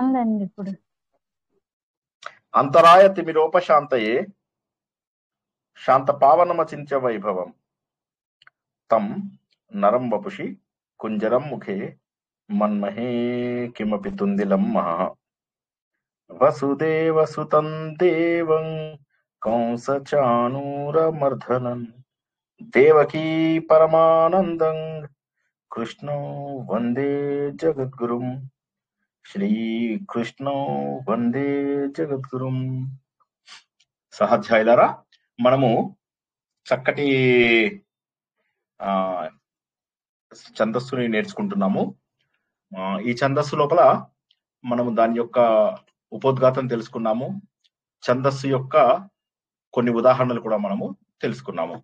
ఉందండి ఇప్పుడు. అంతరాయ తిమిరోపశాంతయే శాంత పావనమచించ వైభవం తం నరం వపుషి కుంజరం ముఖే మన్మహే కిమపి తుందిలం మహః వసుదేవసుతం దేవం కంసచాణూరమర్ధనం దేవకీ పరమానందం కృష్ణో వందే జగద్గురుం శ్రీకృష్ణో వందే జగద్గురుం. సహాధ్యాయులారా, మనము చక్కటి ఛందస్సుని నేర్చుకుంటున్నాము. ఈ ఛందస్సు లోపల మనము దాని యొక్క ఉపోద్ఘాతం తెలుసుకున్నాము. ఛందస్సు యొక్క కొన్ని ఉదాహరణలు కూడా మనము తెలుసుకున్నాము.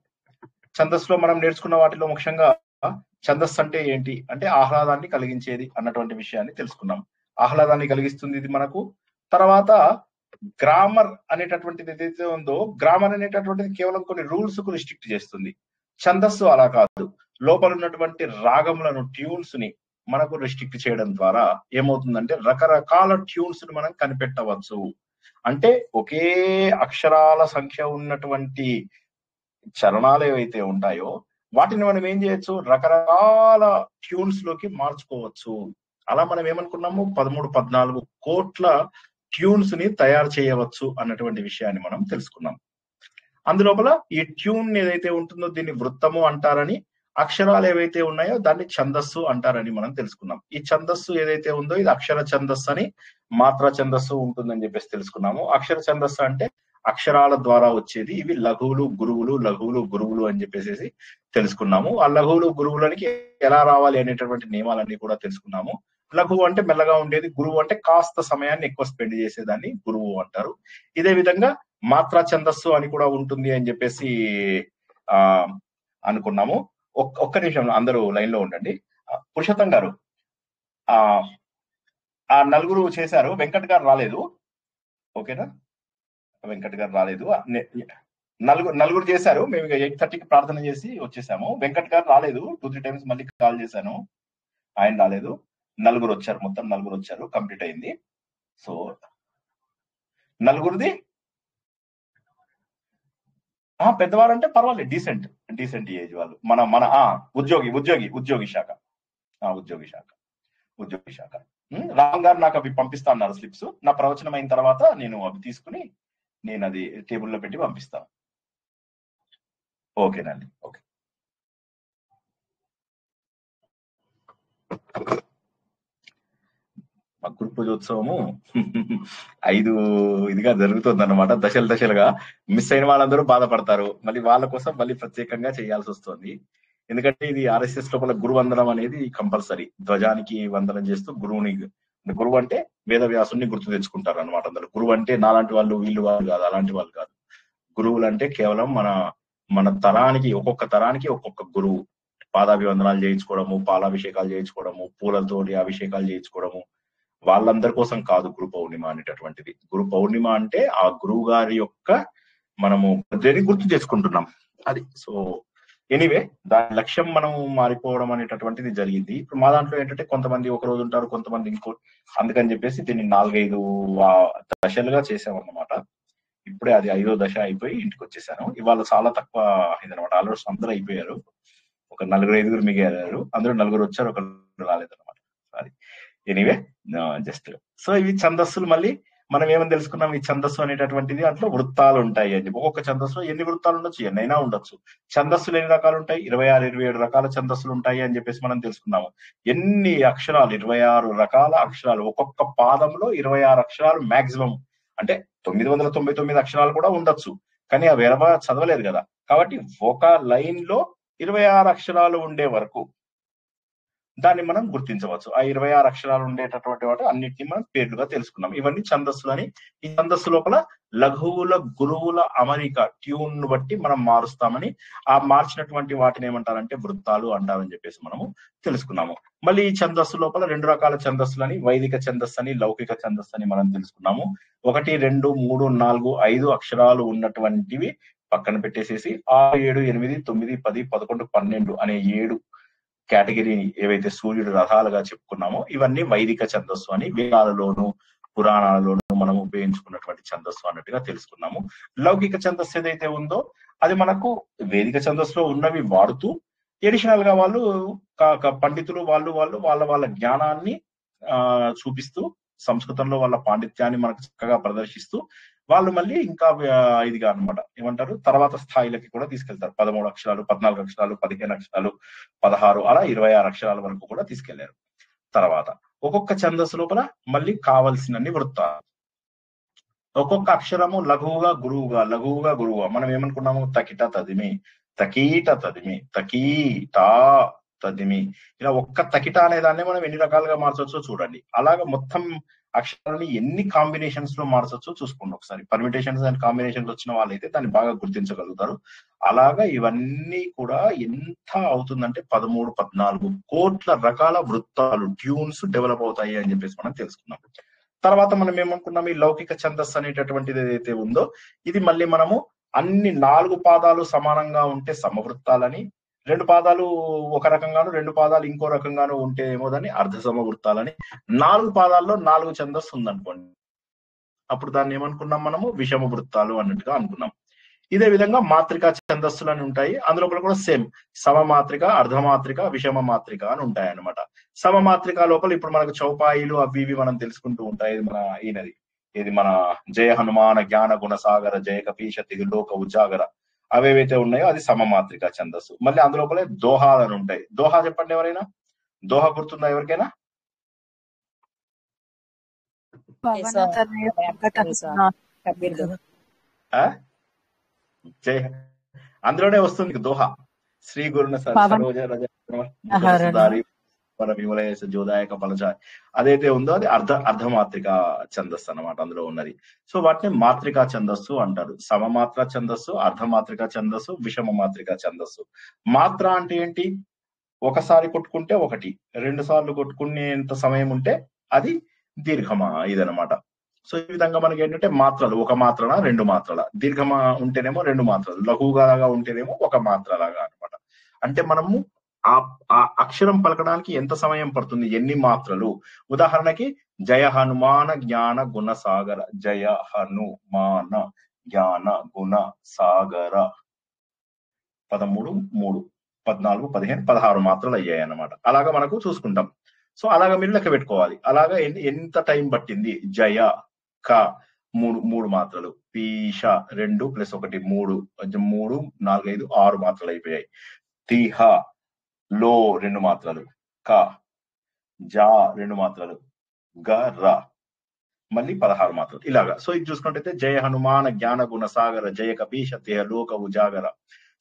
ఛందస్సులో మనం నేర్చుకున్న వాటిలో ముఖ్యంగా ఛందస్సు అంటే ఏంటి అంటే ఆహ్లాదాన్ని కలిగించేది అన్నటువంటి విషయాన్ని తెలుసుకున్నాం. ఆహ్లాదాన్ని కలిగిస్తుంది ఇది మనకు. తర్వాత గ్రామర్ అనేటటువంటిది ఏదైతే ఉందో, గ్రామర్ అనేటటువంటిది కేవలం కొన్ని రూల్స్ కు రిస్ట్రిక్ట్ చేస్తుంది. ఛందస్సు అలా కాదు. లోపల ఉన్నటువంటి రాగములను, ట్యూన్స్ ని మనకు రిస్ట్రిక్ట్ చేయడం ద్వారా ఏమవుతుందంటే రకరకాల ట్యూన్స్ ని మనం కనిపెట్టవచ్చు. అంటే ఒకే అక్షరాల సంఖ్య ఉన్నటువంటి చరణాలు ఏవైతే ఉంటాయో వాటిని మనం ఏం చేయొచ్చు, రకరకాల ట్యూన్స్ లోకి మార్చుకోవచ్చు. అలా మనం ఏమనుకున్నాము, 13-14 కోట్ల ట్యూన్స్ ని తయారు చేయవచ్చు అన్నటువంటి విషయాన్ని మనం తెలుసుకున్నాం. అందులోపల ఈ ట్యూన్ ఏదైతే ఉంటుందో దీన్ని వృత్తము అంటారని, అక్షరాలు ఏవైతే ఉన్నాయో దాన్ని ఛందస్సు అంటారని మనం తెలుసుకున్నాం. ఈ ఛందస్సు ఏదైతే ఉందో ఇది అక్షర ఛందస్సు అని, మాత్ర ఛందస్సు ఉంటుందని చెప్పేసి తెలుసుకున్నాము. అక్షర ఛందస్సు అంటే అక్షరాల ద్వారా వచ్చేది. ఇవి లఘువులు గురువులు, లఘువులు గురువులు అని చెప్పేసి తెలుసుకున్నాము. ఆ లఘువులు గురువులకి ఎలా రావాలి అనేటటువంటి నియమాలన్నీ కూడా తెలుసుకున్నాము. లఘువు అంటే మెల్లగా ఉండేది, గురువు అంటే కాస్త సమయాన్ని ఎక్కువ స్పెండ్ చేసేదాన్ని గురువు అంటారు. ఇదే విధంగా మాత్రా ఛందస్సు అని కూడా ఉంటుంది అని చెప్పేసి అనుకున్నాము. ఒక్క నిమిషం అందరూ లైన్ లో ఉండండి. పురుషోత్తం గారు, ఆ నలుగురు చేశారు, వెంకట్ గారు రాలేదు. ఓకేనా, వెంకట్ గారు రాలేదు. నలుగురు చేశారు. మేము 8:30కి ప్రార్థన చేసి వచ్చేసాము. వెంకట్ గారు రాలేదు. 2-3 టైమ్స్ మళ్ళీ కాల్ చేశాను, ఆయన రాలేదు. నలుగురు వచ్చారు, మొత్తం నలుగురు వచ్చారు, కంప్లీట్ అయింది. సో నలుగురిది పెద్దవారంటే పర్వాలేదు, డీసెంట్ ఏజ్ వాళ్ళు. మన ఉద్యోగి శాఖ. రామ్ గారు నాకు అవి పంపిస్తా అన్నారు స్లిప్స్. నా ప్రవచనం అయిన తర్వాత నేను అవి తీసుకుని నేను అది టేబుల్లో పెట్టి పంపిస్తాను. ఓకేనండి, ఓకే. గురు పూజోత్సవము 5 ఇదిగా జరుగుతుంది అన్నమాట, దశలుగా. మిస్ అయిన వాళ్ళందరూ బాధపడతారు. మళ్ళీ వాళ్ళ కోసం మళ్ళీ ప్రత్యేకంగా చేయాల్సి వస్తుంది. ఎందుకంటే ఇది ఆర్ఎస్ఎస్ లోపల గురువందనం అనేది కంపల్సరీ. ధ్వజానికి వందనం చేస్తూ గురువు అంటే వేదవ్యాసుని గుర్తు తెచ్చుకుంటారు అనమాట అందరూ. గురువు అంటే నాలాంటి వాళ్ళు, వీళ్ళు వాళ్ళు కాదు, అలాంటి వాళ్ళు కాదు. గురువులు అంటే కేవలం మన తరానికి, ఒక్కొక్క తరానికి ఒక్కొక్క గురువు. పాదాభివందనాలు చేయించుకోవడము, పాలాభిషేకాలు చేయించుకోవడము, పూలతోటి అభిషేకాలు చేయించుకోవడము, వాళ్ళందరి కోసం కాదు గురు పౌర్ణిమ అనేటటువంటిది. గురు పౌర్ణిమ అంటే ఆ గురువు గారి యొక్క మనము గుర్తు చేసుకుంటున్నాం అది. సో ఎనీవే, దాని లక్ష్యం మనం మారిపోవడం అనేటటువంటిది జరిగింది. ఇప్పుడు మా దాంట్లో ఏంటంటే కొంతమంది ఒక రోజు ఉంటారు, కొంతమంది ఇంకో, అందుకని చెప్పేసి దీన్ని 4-5 దశలుగా చేసామన్నమాట. ఇప్పుడే అది 5వ దశ అయిపోయి ఇంటికి వచ్చేసాను. ఇవాళ చాలా తక్కువ అయిందనమాట. ఆల్మోస్ట్ అందరూ అయిపోయారు. ఒక 4-5 మిగిలారు. అందరూ 4 వచ్చారు, ఒకరు రాలేదన్నమాట. సారీ. ఎనీవే, జస్ట్ సో ఇవి ఛందస్సులు. మళ్ళీ మనం ఏమని తెలుసుకున్నాం, ఈ ఛందస్సు అనేటటువంటిది దాంట్లో వృత్తాలు ఉంటాయి అని. ఒక్కొక్క ఛందస్సులో ఎన్ని వృత్తాలు ఉండొచ్చు, ఎన్నైనా ఉండొచ్చు. ఛందస్సులు ఎన్ని రకాలు ఉంటాయి, 26-27 రకాల ఛందస్సులు ఉంటాయి అని చెప్పేసి మనం తెలుసుకున్నాము. ఎన్ని అక్షరాలు, 26 రకాల అక్షరాలు. ఒక్కొక్క పాదంలో 26 అక్షరాలు మాక్సిమం. అంటే 999 అక్షరాలు కూడా ఉండొచ్చు, కానీ అవి చదవలేదు కదా. కాబట్టి ఒక లైన్ లో 26 అక్షరాలు ఉండే వరకు దాన్ని మనం గుర్తించవచ్చు. ఆ 26 అక్షరాలు ఉండేటటువంటి వాటి అన్నిటిని మనం పేర్లుగా తెలుసుకున్నాం. ఇవన్నీ ఛందస్సులని. ఈ ఛందస్సు లోపల లఘువుల గురువుల అమరిక, ట్యూన్ ను బట్టి మనం మారుస్తామని, ఆ మార్చినటువంటి వాటిని ఏమంటారంటే వృత్తాలు అంటారని చెప్పేసి మనము తెలుసుకున్నాము. మళ్ళీ ఈ ఛందస్సు లోపల 2 రకాల ఛందస్సులని, వైదిక ఛందస్సు అని, లౌకిక ఛందస్సు అని మనం తెలుసుకున్నాము. 1, 2, 3, 4, 5 అక్షరాలు ఉన్నటువంటివి పక్కన పెట్టేసేసి 6, 7, 8, 9, 10, 11, 12 అనే 7 కేటగిరీ ఏవైతే సూర్యుడు రథాలుగా చెప్పుకున్నామో ఇవన్నీ వైదిక ఛందస్సు అని వేదాలలోను పురాణాలలోను మనం ఉపయోగించుకున్నటువంటి ఛందస్సు అన్నట్టుగా తెలుసుకున్నాము. లౌకిక ఛందస్సు ఏదైతే ఉందో అది మనకు వేదిక ఛందస్సులో ఉన్నవి వాడుతూ ఎడిషనల్ గా వాళ్ళు పండితులు వాళ్ళు వాళ్ళ జ్ఞానాన్ని చూపిస్తూ సంస్కృతంలో వాళ్ళ పాండిత్యాన్ని మనకు చక్కగా ప్రదర్శిస్తూ వాళ్ళు మళ్ళీ ఇంకా ఇదిగా అనమాట ఏమంటారు తర్వాత స్థాయిలకి కూడా తీసుకెళ్తారు. 13 అక్షరాలు, 14 అక్షరాలు, 15 అక్షరాలు, 16 అలా 26 అక్షరాల వరకు కూడా తీసుకెళ్లారు. తర్వాత ఒక్కొక్క ఛందస్సు లోపల మళ్ళీ కావలసినన్ని వృత్తాలు, ఒక్కొక్క అక్షరము లఘువుగా గురువుగా మనం ఏమనుకున్నాము తకిట తదిమి, తకీట తదిమి, తకీటా తదిమి, ఇలా ఒక్క తకిట అనే దాన్ని మనం ఎన్ని రకాలుగా మార్చవచ్చో చూడండి. అలాగా మొత్తం అక్షరాలని ఎన్ని కాంబినేషన్స్ లో మార్చొచ్చో చూసుకోండి ఒకసారి. పర్మిటేషన్స్ అండ్ కాంబినేషన్స్ వచ్చిన వాళ్ళైతే దాన్ని బాగా గుర్తించగలుగుతారు. అలాగా ఇవన్నీ కూడా ఎంత అవుతుందంటే 13-14 కోట్ల రకాల వృత్తాలు ట్యూన్స్ డెవలప్ అవుతాయి అని చెప్పేసి మనం తెలుసుకున్నాం. తర్వాత మనం ఏమనుకున్నాం, ఈ లౌకిక ఛందస్సు అనేటటువంటిది ఏదైతే ఉందో ఇది మళ్ళీ మనము అన్ని 4 పాదాలు సమానంగా ఉంటే సమవృత్తాలని, 2 పాదాలు ఒక రకంగాను 2 పాదాలు ఇంకో రకంగాను ఉంటే ఏమో దాన్ని అర్ధ సమవృత్తాలని, 4 పాదాల్లో 4 ఛందస్సు ఉందనుకోండి అప్పుడు దాన్ని ఏమనుకున్నాం మనము విషమ వృత్తాలు అన్నట్టుగా అనుకున్నాం. ఇదే విధంగా మాత్రికా ఛందస్సులు అని ఉంటాయి. అందులో కూడా సేమ్ సమమాత్రిక, అర్ధమాత్రిక, విషమ మాత్రిక అని ఉంటాయి అన్నమాట. సమమాత్రిక లోపల ఇప్పుడు మనకు చౌపాయిలు అవి ఇవి మనం తెలుసుకుంటూ ఉంటాయి. ఇది మన జయ హనుమాన జ్ఞాన గుణ సాగర జయ కపీశ తిలోక ఉజాగర అవేవైతే ఉన్నాయో అది సమమాత్రిక ఛందస్సు. మళ్ళీ అందులోపలే దోహాలని ఉంటాయి. దోహా చెప్పండి ఎవరైనా, దోహా గుర్తుందా ఎవరికైనా? అందులోనే వస్తుంది దోహా. శ్రీ గురున సరోజ రజ విమలయస జోదాయక ఫలజాయ్ అదైతే ఉందో అది అర్ధమాత్రిక ఛందస్సు అన్నమాట అందులో ఉన్నది. సో వాటిని మాత్రికా ఛందస్సు అంటారు. సమమాత్ర ఛందస్సు, అర్ధమాత్రిక ఛందస్సు, విషమ మాత్రిక ఛందస్సు. మాత్ర అంటే ఏంటి? ఒకసారి కొట్టుకుంటే ఒకటి, 2 సార్లు కొట్టుకునేంత సమయం ఉంటే అది దీర్ఘమా ఇదనమాట. సో ఈ విధంగా మనకి ఏంటంటే మాత్రలు, ఒక మాత్రల 2 మాత్రల, దీర్ఘమా ఉంటేనేమో 2 మాత్రలు, లఘువుగా ఉంటేనేమో ఒక మాత్రలాగా అనమాట. అంటే మనము ఆ అక్షరం పలకడానికి ఎంత సమయం పడుతుంది, ఎన్ని మాత్రలు. ఉదాహరణకి జయ హనుమాన జ్ఞాన గుణ సాగర, జయ హనుమాన జ్ఞాన గుణ సాగర 13, 3, 14, 15, 16 మాత్రలు అయ్యాయి అన్నమాట. అలాగా మనకు చూసుకుంటాం. సో అలాగా మీరు లెక్క పెట్టుకోవాలి. అలాగా ఎంత టైం పట్టింది. జయ క 3 మాత్రలు, పీష 2 + 1 3, 3, 4, 5, 6 మాత్రలు అయిపోయాయి. తిహ లో 2 మాత్రలు, క జా 2 మాత్రలు, గ ర మళ్ళీ 16 మాత్రలు ఇలాగా. సో ఇది చూసుకుంటే జయ హనుమాన జ్ఞాన గుణ సాగర జయ కపీశ తిహ లోక ఉజాగర.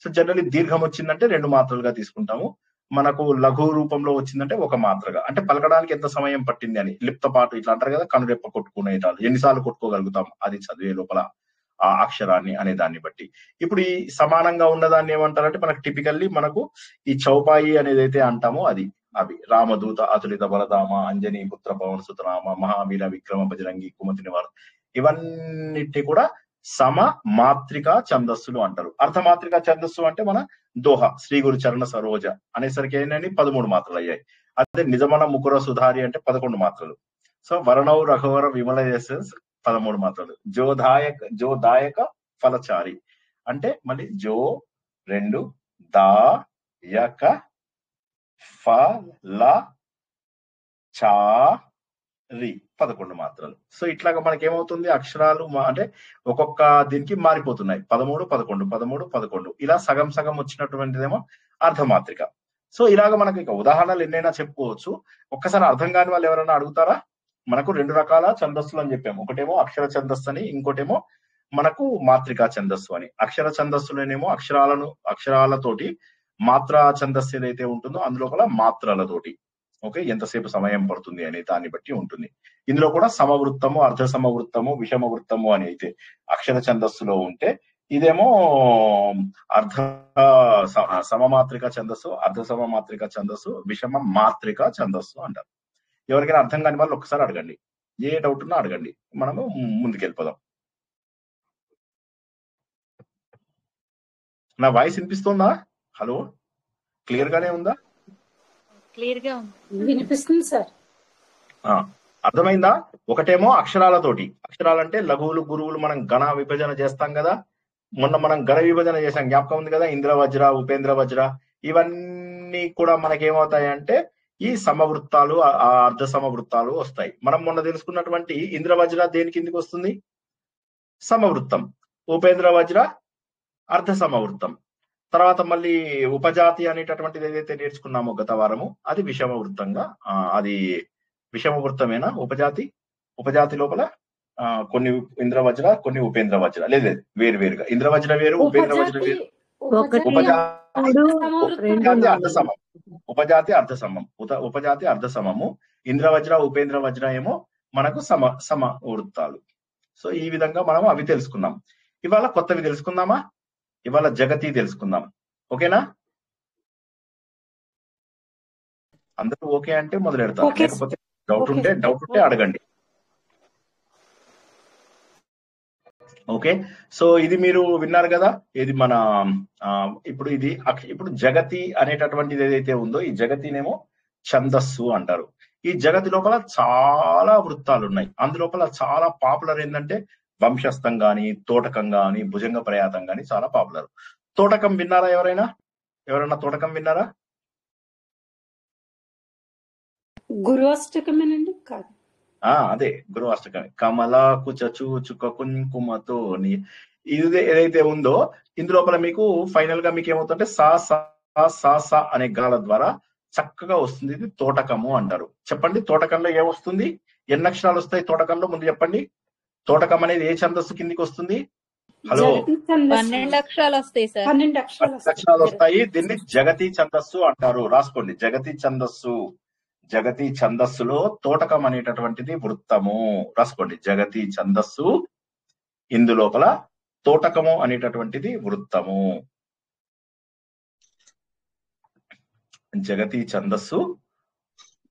సో జనరల్లీ దీర్ఘం వచ్చిందంటే 2 మాత్రలుగా తీసుకుంటాము. మనకు లఘు రూపంలో వచ్చిందంటే ఒక మాత్రగా. అంటే పలకడానికి ఎంత సమయం పట్టింది అని. లిప్త పాటు ఇట్లా అంటారు కదా, కనురెప్ప కొట్టుకునేటాలు ఎన్నిసార్లు కొట్టుకోగలుగుతాం అది చదివే లోపల ఆ అక్షరాన్ని అనే దాన్ని బట్టి. ఇప్పుడు ఈ సమానంగా ఉన్నదాన్ని ఏమంటారంటే మనకు టిపికల్లీ మనకు ఈ చౌపాయి అనేది అయితే అంటామో అది అవి రామదూత అతులిత బలధామ అంజనీ పుత్ర పవన సుతరామ మహావీర విక్రమ బజరంగి కుమతి నివార ఇవన్నిటి కూడా సమ మాత్రిక ఛందస్సులు అంటారు. అర్ధమాత్రిక ఛందస్సు అంటే మన దోహ శ్రీ గురు చరణ సరోజ అనేసరికి ఏంటంటే 13 మాత్రలు అయ్యాయి. అదే నిజమన ముకుర సుధారి అంటే 11 మాత్రలు. సో వర్ణవ్ రఘువర విమల 13 మాత్రలు. జోదాయక ఫలచారి అంటే మళ్ళీ జో 2 దాయక ఫల చారి 11 మాత్రలు. సో ఇట్లాగా మనకి ఏమవుతుంది అక్షరాలు అంటే ఒక్కొక్క దీనికి మారిపోతున్నాయి. 13, 11, 13, 11 ఇలా సగం సగం వచ్చినటువంటిదేమో అర్ధమాత్రిక. సో ఇలాగ మనకి ఇక ఉదాహరణలు ఎన్నైనా చెప్పుకోవచ్చు. ఒక్కసారి అర్థం కాని వాళ్ళు ఎవరైనా అడుగుతారా? మనకు 2 రకాల ఛందస్సులు అని చెప్పాము. ఒకటేమో అక్షర ఛందస్సు అని, ఇంకోటేమో మనకు మాత్రికా ఛందస్సు అని. అక్షర ఛందస్సులోనేమో అక్షరాలతోటి, మాత్రా ఛందస్సు ఏదైతే ఉంటుందో అందులోపల మాత్రలతోటి ఓకే ఎంతసేపు సమయం పడుతుంది అనే దాన్ని బట్టి ఉంటుంది. ఇందులో కూడా సమవృత్తము, అర్ధ సమవృత్తము, విషమ వృత్తము అని అయితే అక్షర ఛందస్సులో ఉంటే, ఇదేమో అర్ధ సమమాత్రిక ఛందస్సు, అర్ధ సమమాత్రిక ఛందస్సు, విషమ మాత్రిక ఛందస్సు అంటారు. ఎవరికైనా అర్థం కాని వాళ్ళు ఒకసారి అడగండి, ఏ డౌట్ ఉన్నా అడగండి, మనము ముందుకెళ్ళిపోదాం. నా వాయిస్ వినిపిస్తుందా? హలో, క్లియర్ గానే ఉందా? క్లియర్ గా ఉంది. వినిపిస్తుంది సార్. అర్థమైందా? ఒకటేమో అక్షరాలతోటి, అక్షరాలంటే లఘువులు గురువులు మనం గణ విభజన చేస్తాం కదా. మొన్న మనం గణ విభజన చేసాం, జ్ఞాపకం ఉంది కదా. ఇంద్ర వజ్ర, ఉపేంద్ర వజ్ర, ఇవన్నీ కూడా మనకేమవుతాయంటే ఈ సమవృత్తాలు, అర్ధ సమవృత్తాలు వస్తాయి. మనం మొన్న తెలుసుకున్నటువంటి ఇంద్ర వజ్ర దేని కిందికి వస్తుంది? సమవృత్తం. ఉపేంద్ర వజ్ర అర్ధ సమవృత్తం. తర్వాత మళ్ళీ ఉపజాతి అనేటటువంటిది ఏదైతే నేర్చుకున్నామో గత వారము, అది విషమ వృత్తంగా, అది విషమ వృత్తమేనా ఉపజాతి? ఉపజాతి లోపల కొన్ని ఇంద్ర వజ్ర, కొన్ని ఉపేంద్ర వజ్ర, లేదు వేరు వేరుగా. ఇంద్ర వజ్ర వేరు, ఉపేంద్ర వజ్ర వేరు. ఉపజాతి అర్ధ సమం, ఉపజాతి అర్ధ సమం, ఉపజాతి అర్ధ సమము. ఇంద్ర వజ్ర, ఉపేంద్ర వజ్ర ఏమో మనకు సమ వృత్తాలు. సో ఈ విధంగా మనం అవి తెలుసుకున్నాం. ఇవాళ కొత్తవి తెలుసుకుందామా? ఇవాళ జగతి తెలుసుకుందాం. ఓకేనా? అందరూ ఓకే అంటే మొదలెడతారు, లేకపోతే డౌట్ ఉంటే అడగండి. ఓకే, సో ఇది మీరు విన్నారు కదా. ఇది మన ఇప్పుడు జగతి అనేటటువంటిది ఏదైతే ఉందో, ఈ జగతినేమో ఛందస్సు అంటారు. ఈ జగతి లోపల చాలా వృత్తాలు ఉన్నాయి. అందులోపల చాలా పాపులర్ ఏంటంటే వంశస్థం గాని, తోటకం గాని, భుజంగ ప్రయాతం గాని చాలా పాపులర్. తోటకం విన్నారా? ఎవరైనా తోటకం విన్నారా? గురువాష్టకమేనండి? కాదు, అదే గురువాష్టకమే. కమలా కుచచు చుక కుంకుమతో ఇది ఏదైతే ఉందో, ఇందులోపల మీకు ఫైనల్ గా మీకు ఏమవుతుంటే సా సా సా అనే గాల ద్వారా చక్కగా వస్తుంది. ఇది తోటకము అంటారు. చెప్పండి, తోటకంలో ఏమొస్తుంది? ఎన్ని అక్షరాలు వస్తాయి తోటకంలో? ముందు చెప్పండి. తోటకం అనేది ఏ ఛందస్సు కిందికి వస్తుంది? హలో, 12 అక్షరాలు వస్తాయి సార్. 12 అక్షరాలు వస్తాయి. దీన్ని జగతి ఛందస్సు అంటారు. రాసుకోండి, జగతి ఛందస్సు. జగతి ఛందస్సులో తోటకం అనేటటువంటిది వృత్తము. రాసుకోండి, జగతి ఛందస్సు, ఇందులోపల తోటకము అనేటటువంటిది వృత్తము. జగతి ఛందస్సు,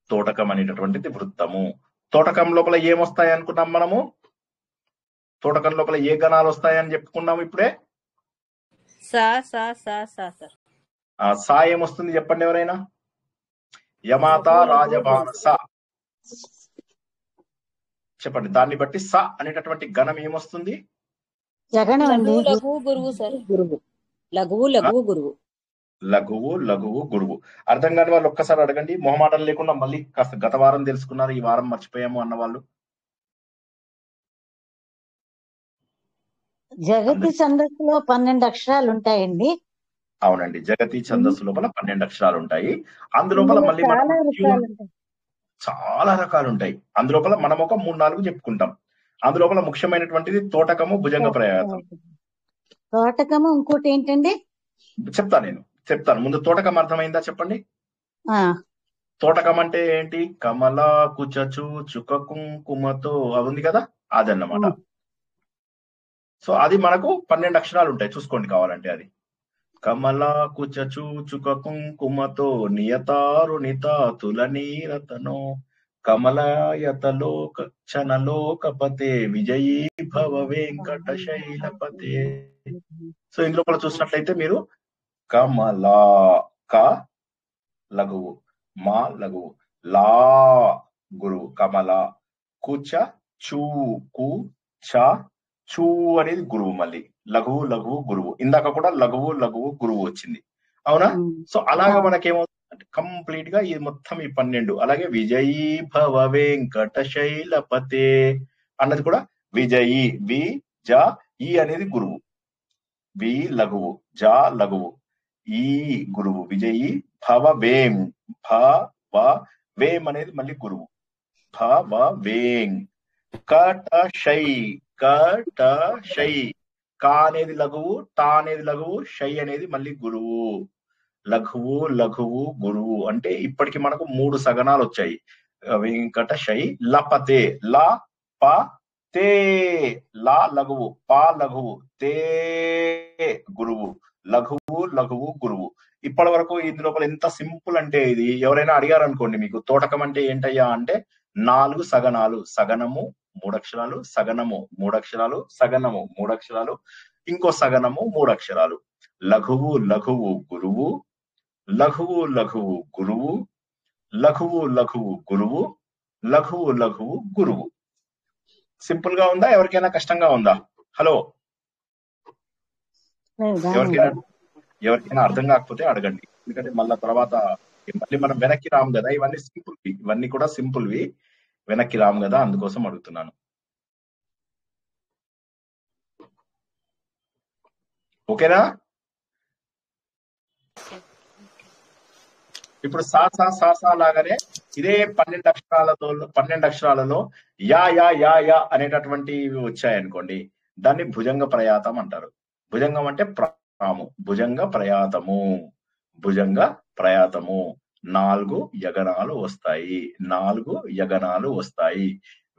తోటకం అనేటటువంటిది వృత్తము. తోటకం లోపల ఏమొస్తాయి అనుకున్నాం మనము? తోటకం లోపల ఏ గణాలు వస్తాయని చెప్పుకున్నాము ఇప్పుడే. సా ఏమొస్తుంది చెప్పండి ఎవరైనా? యమాత రాజబాణ స చెప్పండి. దాన్ని బట్టి స అనేటటువంటి గణం ఏమొస్తుంది? లఘువు లఘువు గురువు. అర్థం కాని వాళ్ళు ఒక్కసారి అడగండి, మొహమాటం లేకుండా. మళ్ళీ కాస్త గత వారం తెలుసుకున్నారు, ఈ వారం మర్చిపోయాము అన్న వాళ్ళు. జగతి ఛందస్సులో 12 అక్షరాలు ఉంటాయండి. అవునండి, జగతి ఛందస్సు లోపల 12 అక్షరాలు ఉంటాయి. అందులోపల మళ్ళీ చాలా రకాలు ఉంటాయి. అందులోపల మనం ఒక 3-4 చెప్పుకుంటాం. అందులోపల ముఖ్యమైనటువంటిది తోటకము, భుజంగ ప్రయాసం. తోటకము ఇంకోటి ఏంటండి చెప్తాను. ముందు తోటకం అర్థమైందా చెప్పండి. తోటకం అంటే ఏంటి? కమలా కుచచు చుక కుంకుమతో ఉంది కదా, అదన్నమాట. సో అది మనకు 12 అక్షరాలు ఉంటాయి, చూసుకోండి కావాలంటే. అది కమలా కుచచు చుక కుంకుమతో నియతారుణిత తులనీరతనో కమలాయతలోక చనలోకపతే విజయీ భవ వెంకట శైలపతే. సో ఇందులో కూడా చూసినట్లయితే మీరు కమలా క లఘువు, మా లఘువు, లా గురువు, కమల, కుచ చూ కు చ చూ అనేది గురువు, మళ్ళీ లఘువు లఘువు గురువు. ఇందాక కూడా లఘువు లఘువు గురువు వచ్చింది, అవునా? సో అలాగా మనకేమవుతుందంటే కంప్లీట్ గా ఇది మొత్తం ఈ 12. అలాగే విజయీ భవ వెంకట శైలపతే అన్నది కూడా విజయీ, వి జ ఈ అనేది గురువు, వి లఘువు, జ లఘువు, ఈ గురువు, విజయీ భవ వేం, భవ వేం అనేది మళ్ళీ గురువు, భవ వేం. కట షై, కట షై, కా అనేది లఘువు, టా అనేది లఘువు, షై అనేది మళ్ళీ గురువు. లఘువు లఘువు గురువు అంటే ఇప్పటికి మనకు 3 సగనాలు వచ్చాయి. వెంకట షై లపతే, ల ప తే, లా లఘువు, పా లఘువు, తే గురువు, లఘువు లఘువు గురువు. ఇప్పటి వరకు ఇందు లోపల ఎంత సింపుల్ అంటే, ఇది ఎవరైనా అడిగారు అనుకోండి మీకు తోటకం అంటే ఏంటయ్యా అంటే 4 సగనాలు, సగనము 3 అక్షరాలు, సగనము 3 అక్షరాలు, సగనము 3 అక్షరాలు, ఇంకో సగనము 3 అక్షరాలు. లఘువు లఘువు గురువు, లఘువు లఘువు గురువు, లఘువు లఘువు గురువు, లఘువు లఘువు గురువు. సింపుల్ గా ఉందా? ఎవరికైనా కష్టంగా ఉందా? హలో, ఎవరికైనా అర్థం కాకపోతే అడగండి, ఎందుకంటే మళ్ళా తర్వాత మళ్ళీ మనం వెనక్కి రాము కదా. ఇవన్నీ సింపుల్వి, ఇవన్నీ కూడా సింపుల్వి, వెనక్కి రాము కదా, అందుకోసం అడుగుతున్నాను. ఓకేనా? ఇప్పుడు సా సా సా సా లాగానే ఇదే 12 అక్షరాలలో యా యా యా యా అనేటటువంటివి వచ్చాయనుకోండి, దాన్ని భుజంగ ప్రయాతం అంటారు. భుజంగం అంటే ప్రాము, భుజంగ ప్రయాతము, భుజంగ ప్రయాతము. 4 యగనాలు వస్తాయి, 4 యగనాలు వస్తాయి.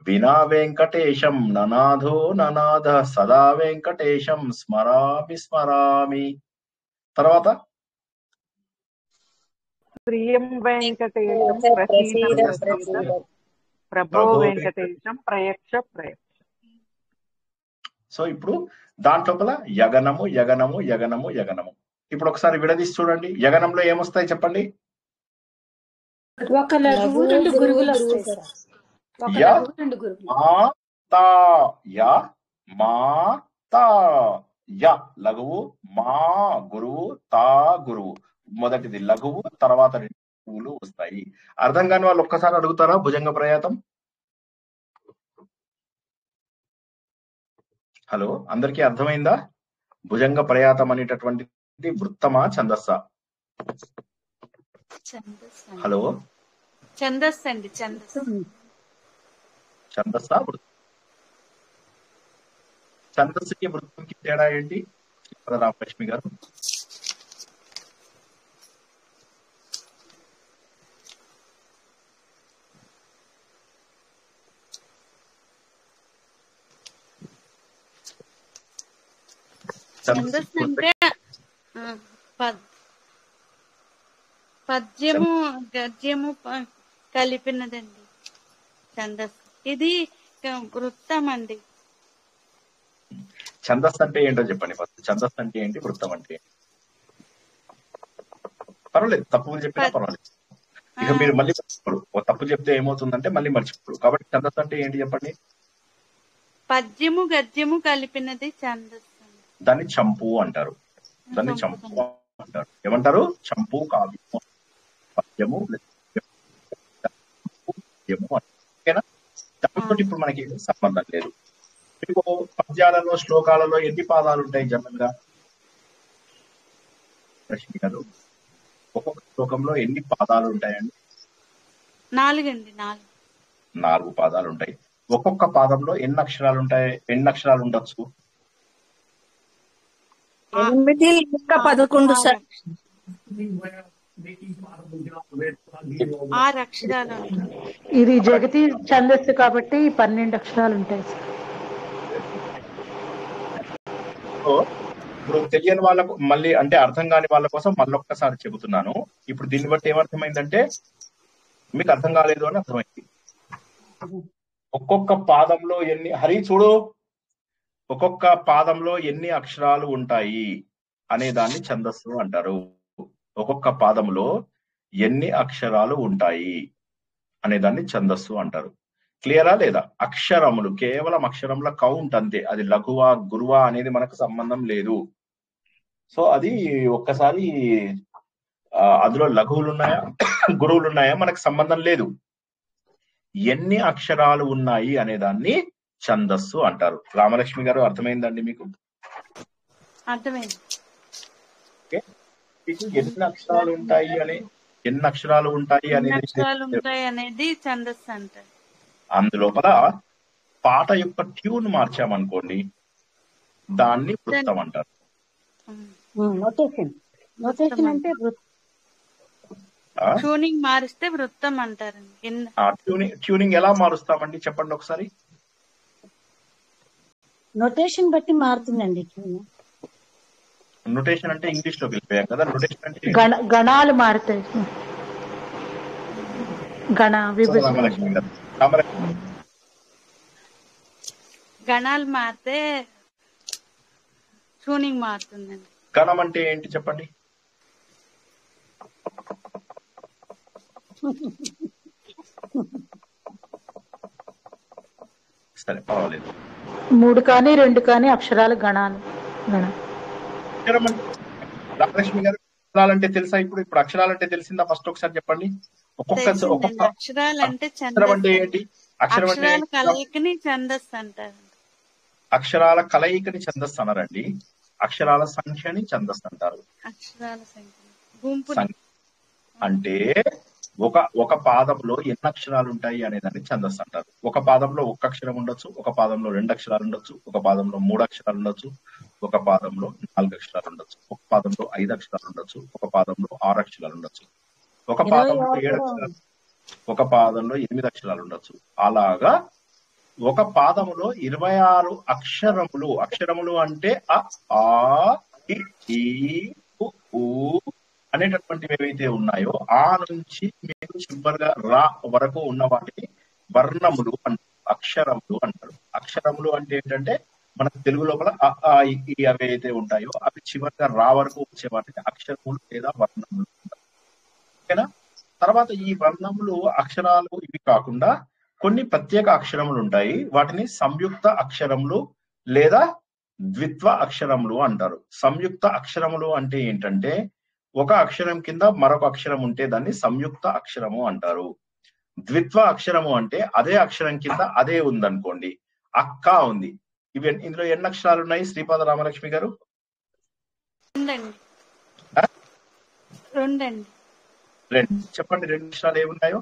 వినా వెంకటేశం ననాథో ననాథ సదా వెంకటేశం స్మరామి స్మరామి. తర్వాత ప్రియం వెంకటేశం ప్రసీద ప్రసీద ప్రభో వెంకటేశం ప్రయక్ష ప్రయక్ష. సో ఇప్పుడు దాంట్లోపల యగనము యగనము యగనము యగనము. ఇప్పుడు ఒకసారి విడదీసి చూడండి, యగనంలో ఏమొస్తాయి చెప్పండి? ఒక లఘువు 2 గురువులు వస్తాయి సార్. ఒక యా లఘువు 2 గురువులు. మా తా, యా మా తా. యా లఘువు, మా గురువు, తా గురువు. మొదటిది లఘువు, తర్వాత 2 గురువులు వస్తాయి. అర్థం కాని వాళ్ళు ఒక్కసారి అడుగుతారా భుజంగ ప్రయాతం? హలో, అందరికీ అర్థమైందా? భుజంగ ప్రయాతం అనేటటువంటిది వృత్తమా ఛందస్సా? హలో, ఛందస్సు అండి. ఛందస్సా ఛందస్సుకి వృత్తంకి తేడా ఏంటి రామలక్ష్మి గారు? ఛందస్సు అంటే పద్యము గద్యము కలిపినదండి ఛందస్సు. ఇది వృత్తం అండి. ఛందస్సు అంటే ఏంటో చెప్పండి ఫస్ట్. ఛందస్సు అంటే ఏంటి, వృత్తం అంటే ఏంటి? పర్వాలేదు, తప్పులు చెప్పినా పర్వాలేదు. ఇక మీరు మళ్ళీ మర్చిపోరు, తప్పు చెప్తే ఏమవుతుందంటే మళ్ళీ మర్చిపోరు. కాబట్టి ఛందస్సు అంటే ఏంటి చెప్పండి? పద్యము గద్యము కలిపినది ఛందస్సు. దాన్ని చంపు అంటారు. దాన్ని చంపు అంటారు. ఏమంటారు? చంపు కావ్యము, పద్యము ఓకేనా? దాంతో ఇప్పుడు మనకి సంబంధం లేదు. మీకు పద్యాలలో శ్లోకాలలో ఎన్ని పాదాలు ఉంటాయి జనరల్ గా రష్మి గారు? ఒక్కొక్క శ్లోకంలో ఎన్ని పాదాలు ఉంటాయండి? 4 అండి. 4 పాదాలు ఉంటాయి. ఒక్కొక్క పాదంలో ఎన్ని అక్షరాలు ఉంటాయి? ఎన్ని అక్షరాలు ఉండొచ్చు? 8 ఇంకా 11 సార్. 6 అక్షరాలు. ఇది జగతి ఛందస్సు కాబట్టి 12 అక్షరాలు ఉంటాయి సార్. ఇప్పుడు తెలియని వాళ్ళకు మళ్ళీ, అంటే అర్థం కాని వాళ్ళ కోసం మళ్ళొక్కసారి చెబుతున్నాను. ఇప్పుడు దీన్ని బట్టి ఏమర్థమైందంటే మీకు అర్థం కాలేదు అని అర్థమైంది. ఒక్కొక్క పాదంలో హరి చూడు, ఒక్కొక్క పాదంలో ఎన్ని అక్షరాలు ఉంటాయి అనే దాన్ని ఛందస్సు అంటారు. ఒక్కొక్క పాదంలో ఎన్ని అక్షరాలు ఉంటాయి అనే దాన్ని ఛందస్సు అంటారు. క్లియరా లేదా? అక్షరములు, కేవలం అక్షరముల కౌంట్ అంతే. అది లఘువా గురువా అనేది మనకు సంబంధం లేదు. సో అది ఒక్కసారి అందులో లఘువులు ఉన్నాయా గురువులు ఉన్నాయా మనకు సంబంధం లేదు. ఎన్ని అక్షరాలు ఉన్నాయి అనే దాన్ని ఛందస్సు అంటారు. రామలక్ష్మి గారు అర్థమైందండి మీకు? అర్థమైంది. ఎన్ని అక్షరాలు ఉంటాయి అనేది ఛందస్సు అంటారు. అందులోపల పాట యొక్క ట్యూన్ మార్చామనుకోండి, దాన్ని వృత్తం అంటారు. నోటేషన్ అంటే ట్యూనింగ్ మారిస్తే వృత్తం అంటారండి. ట్యూనింగ్ ఎలా మారుస్తామండి చెప్పండి ఒకసారి. నోటేషన్ బట్టి మారుతుందండి. నోటేషన్ అంటే ఇంగ్లీష్ లోకి వెళ్ళిపోయాం కదా. నోటేషన్ అంటే గణాలు మారుతాయి. గణాలు మారితే ట్యూనింగ్ మారుతుందండి. గణం అంటే ఏంటి చెప్పండి? సరే పర్వాలేదు. 3 కానీ 2 కానీ అక్షరాలు గణాలు. అక్షరం అంటే రామలక్ష్మి గారు అక్షరాలంటే తెలుసా? ఇప్పుడు అక్షరాలంటే తెలిసిందా? ఫస్ట్ ఒకసారి చెప్పండి. ఒక్కొక్క అక్షరాలంటే అక్షరం అంటే ఏంటి? అక్షరం అంటే అక్షరాల కలయికని ఛందస్సు అంటారు. అక్షరాల కలయికని ఛందస్సు అనరండి, అక్షరాల సంఖ్యని ఛందస్సు అంటారు. అక్షరాల సంఖ్య అంటే ఒక పాదంలో ఎన్ని అక్షరాలు ఉంటాయి అనేదాన్ని ఛందస్సు అంటారు. ఒక పాదంలో 1 అక్షరం ఉండొచ్చు, ఒక పాదంలో 2 అక్షరాలు ఉండొచ్చు, ఒక పాదంలో 3 అక్షరాలు ఉండొచ్చు, ఒక పాదంలో 4 అక్షరాలు ఉండొచ్చు, ఒక పాదంలో 5 అక్షరాలు ఉండొచ్చు, ఒక పాదంలో 6 అక్షరాలు ఉండొచ్చు, ఒక పాదంలో 7 అక్షరాలు, ఒక పాదంలో 8 అక్షరాలు ఉండొచ్చు. అలాగా ఒక పాదములో 26 అక్షరములు అంటే ఆ ఇ ఈ ఉ అనేటటువంటివి ఏవైతే ఉన్నాయో ఆ నుంచి మీరు చివరిగా రా వరకు ఉన్న వాటిని వర్ణములు అంటారు, అక్షరములు అంటారు. అక్షరములు అంటే ఏంటంటే మన తెలుగు లోపల ఈ అవి అయితే ఉంటాయో అవి చివరిగా రా వరకు వచ్చే వాటిని అక్షరములు లేదా వర్ణములు అంటారు. ఓకేనా? తర్వాత ఈ వర్ణములు అక్షరాలు ఇవి కాకుండా కొన్ని ప్రత్యేక అక్షరములు ఉంటాయి, వాటిని సంయుక్త అక్షరములు లేదా ద్విత్వ అక్షరములు అంటారు. సంయుక్త అక్షరములు అంటే ఏంటంటే ఒక అక్షరం కింద మరొక అక్షరం ఉంటే దాన్ని సంయుక్త అక్షరము అంటారు. ద్విత్వ అక్షరము అంటే అదే అక్షరం కింద అదే ఉందనుకోండి, అక్క ఉంది. ఇందులో ఎన్ని అక్షరాలు ఉన్నాయి శ్రీపాద రామలక్ష్మి గారు? 2. చెప్పండి, 2 అక్షరాలు ఏమున్నాయో?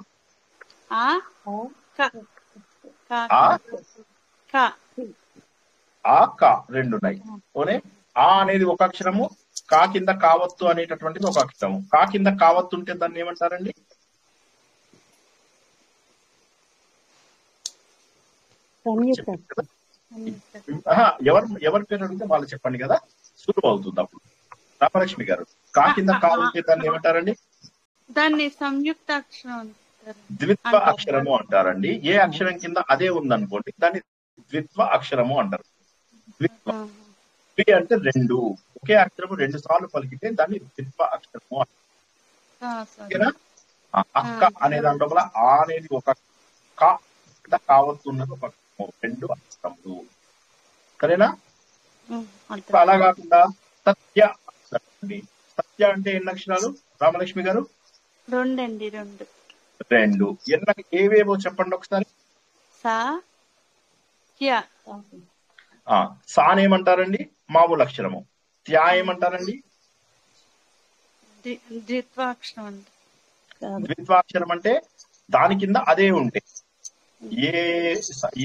ఆ కా 2 ఉన్నాయి. ఓనే ఆ అనేది ఒక అక్షరము, కా కింద కావత్తు అనేటటువంటిది ఒక అక్షరము. కా కింద కావత్తు ఉంటే దాన్ని ఏమంటారండి? ఎవరి పేరు అడిగితే వాళ్ళు చెప్పండి కదా, సులువు అవుతుంది అప్పుడు. రామలక్ష్మి గారు, కా కింద కా ఉంటే దాన్ని ఏమంటారండి? దాన్ని సంయుక్త అక్షరం, ద్విత్వ అక్షరము అంటారండి. ఏ అక్షరం కింద అదే ఉందనుకోండి దాన్ని ద్విత్వ అక్షరము అంటారు. ద్విత్వ అంటే 2, ఒకే అక్షరము 2 సార్లు పలికితే దాన్ని ద్విత్వ అక్షరము అంటారు. అక్క అనే దాని లోపల ఆ అనేది ఒక కా కింద కావస్తున్నది ఒక 2 అక్షరములు. సరేనా? అలా కాకుండా సత్య అక్షరం. సత్య అంటే ఎన్ని అక్షరాలు రామలక్ష్మి గారు? 2. ఏవేవో చెప్పండి ఒకసారి. సాన్ ఏమంటారండి? మామూలు అక్షరము. త్యా ఏమంటారండి? ద్విత్వాక్షరం. ద్విత్వాక్షరం అంటే దాని కింద అదే ఉంటే,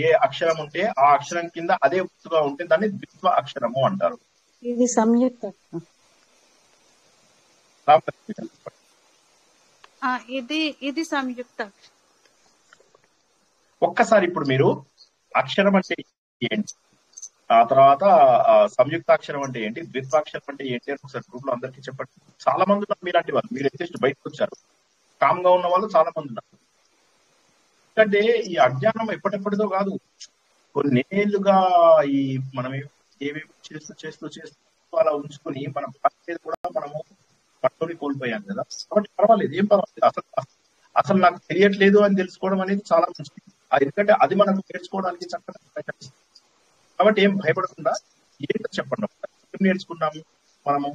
ఏ అక్షరం ఉంటే ఆ అక్షరం కింద అదే ఒత్తుగా ఉంటే దాన్ని ద్విత్వ అక్షరము అంటారు. ఇది సంయుక్త. ఇది సంయుక్త. ఒక్కసారి ఇప్పుడు మీరు అక్షరం అంటే ఏంటి, ఆ తర్వాత సంయుక్తాక్షరం అంటే ఏంటి, ద్విత్వాక్షరం అంటే ఏంటి అని ఒకసారి గ్రూప్ లో అందరికీ చెప్పండి. చాలా మంది ఉన్నారు మీలాంటి వాళ్ళు, మీరు అయితే బయటకు వచ్చారు, కామ్ గా ఉన్న వాళ్ళు చాలా మంది ఉన్నారు. ఎందుకంటే ఈ అజ్ఞానం ఎప్పటిదో కాదు, కొన్నేళ్లుగా ఈ మనం ఏమేమి చేస్తూ అలా ఉంచుకుని మన భాష మీద కూడా మనము పట్టుని కోల్పోయాం కదా. కాబట్టి పర్వాలేదు, ఏం పర్వాలేదు. అసలు నాకు తెలియట్లేదు అని తెలుసుకోవడం అనేది చాలా మంచిది. ఎందుకంటే అది మనకు నేర్చుకోవడానికి చక్కగా ప్రయత్నిస్తుంది. కాబట్టి ఏం భయపడకుండా ఏంటో చెప్పండి, ఏం నేర్చుకున్నాము మనము?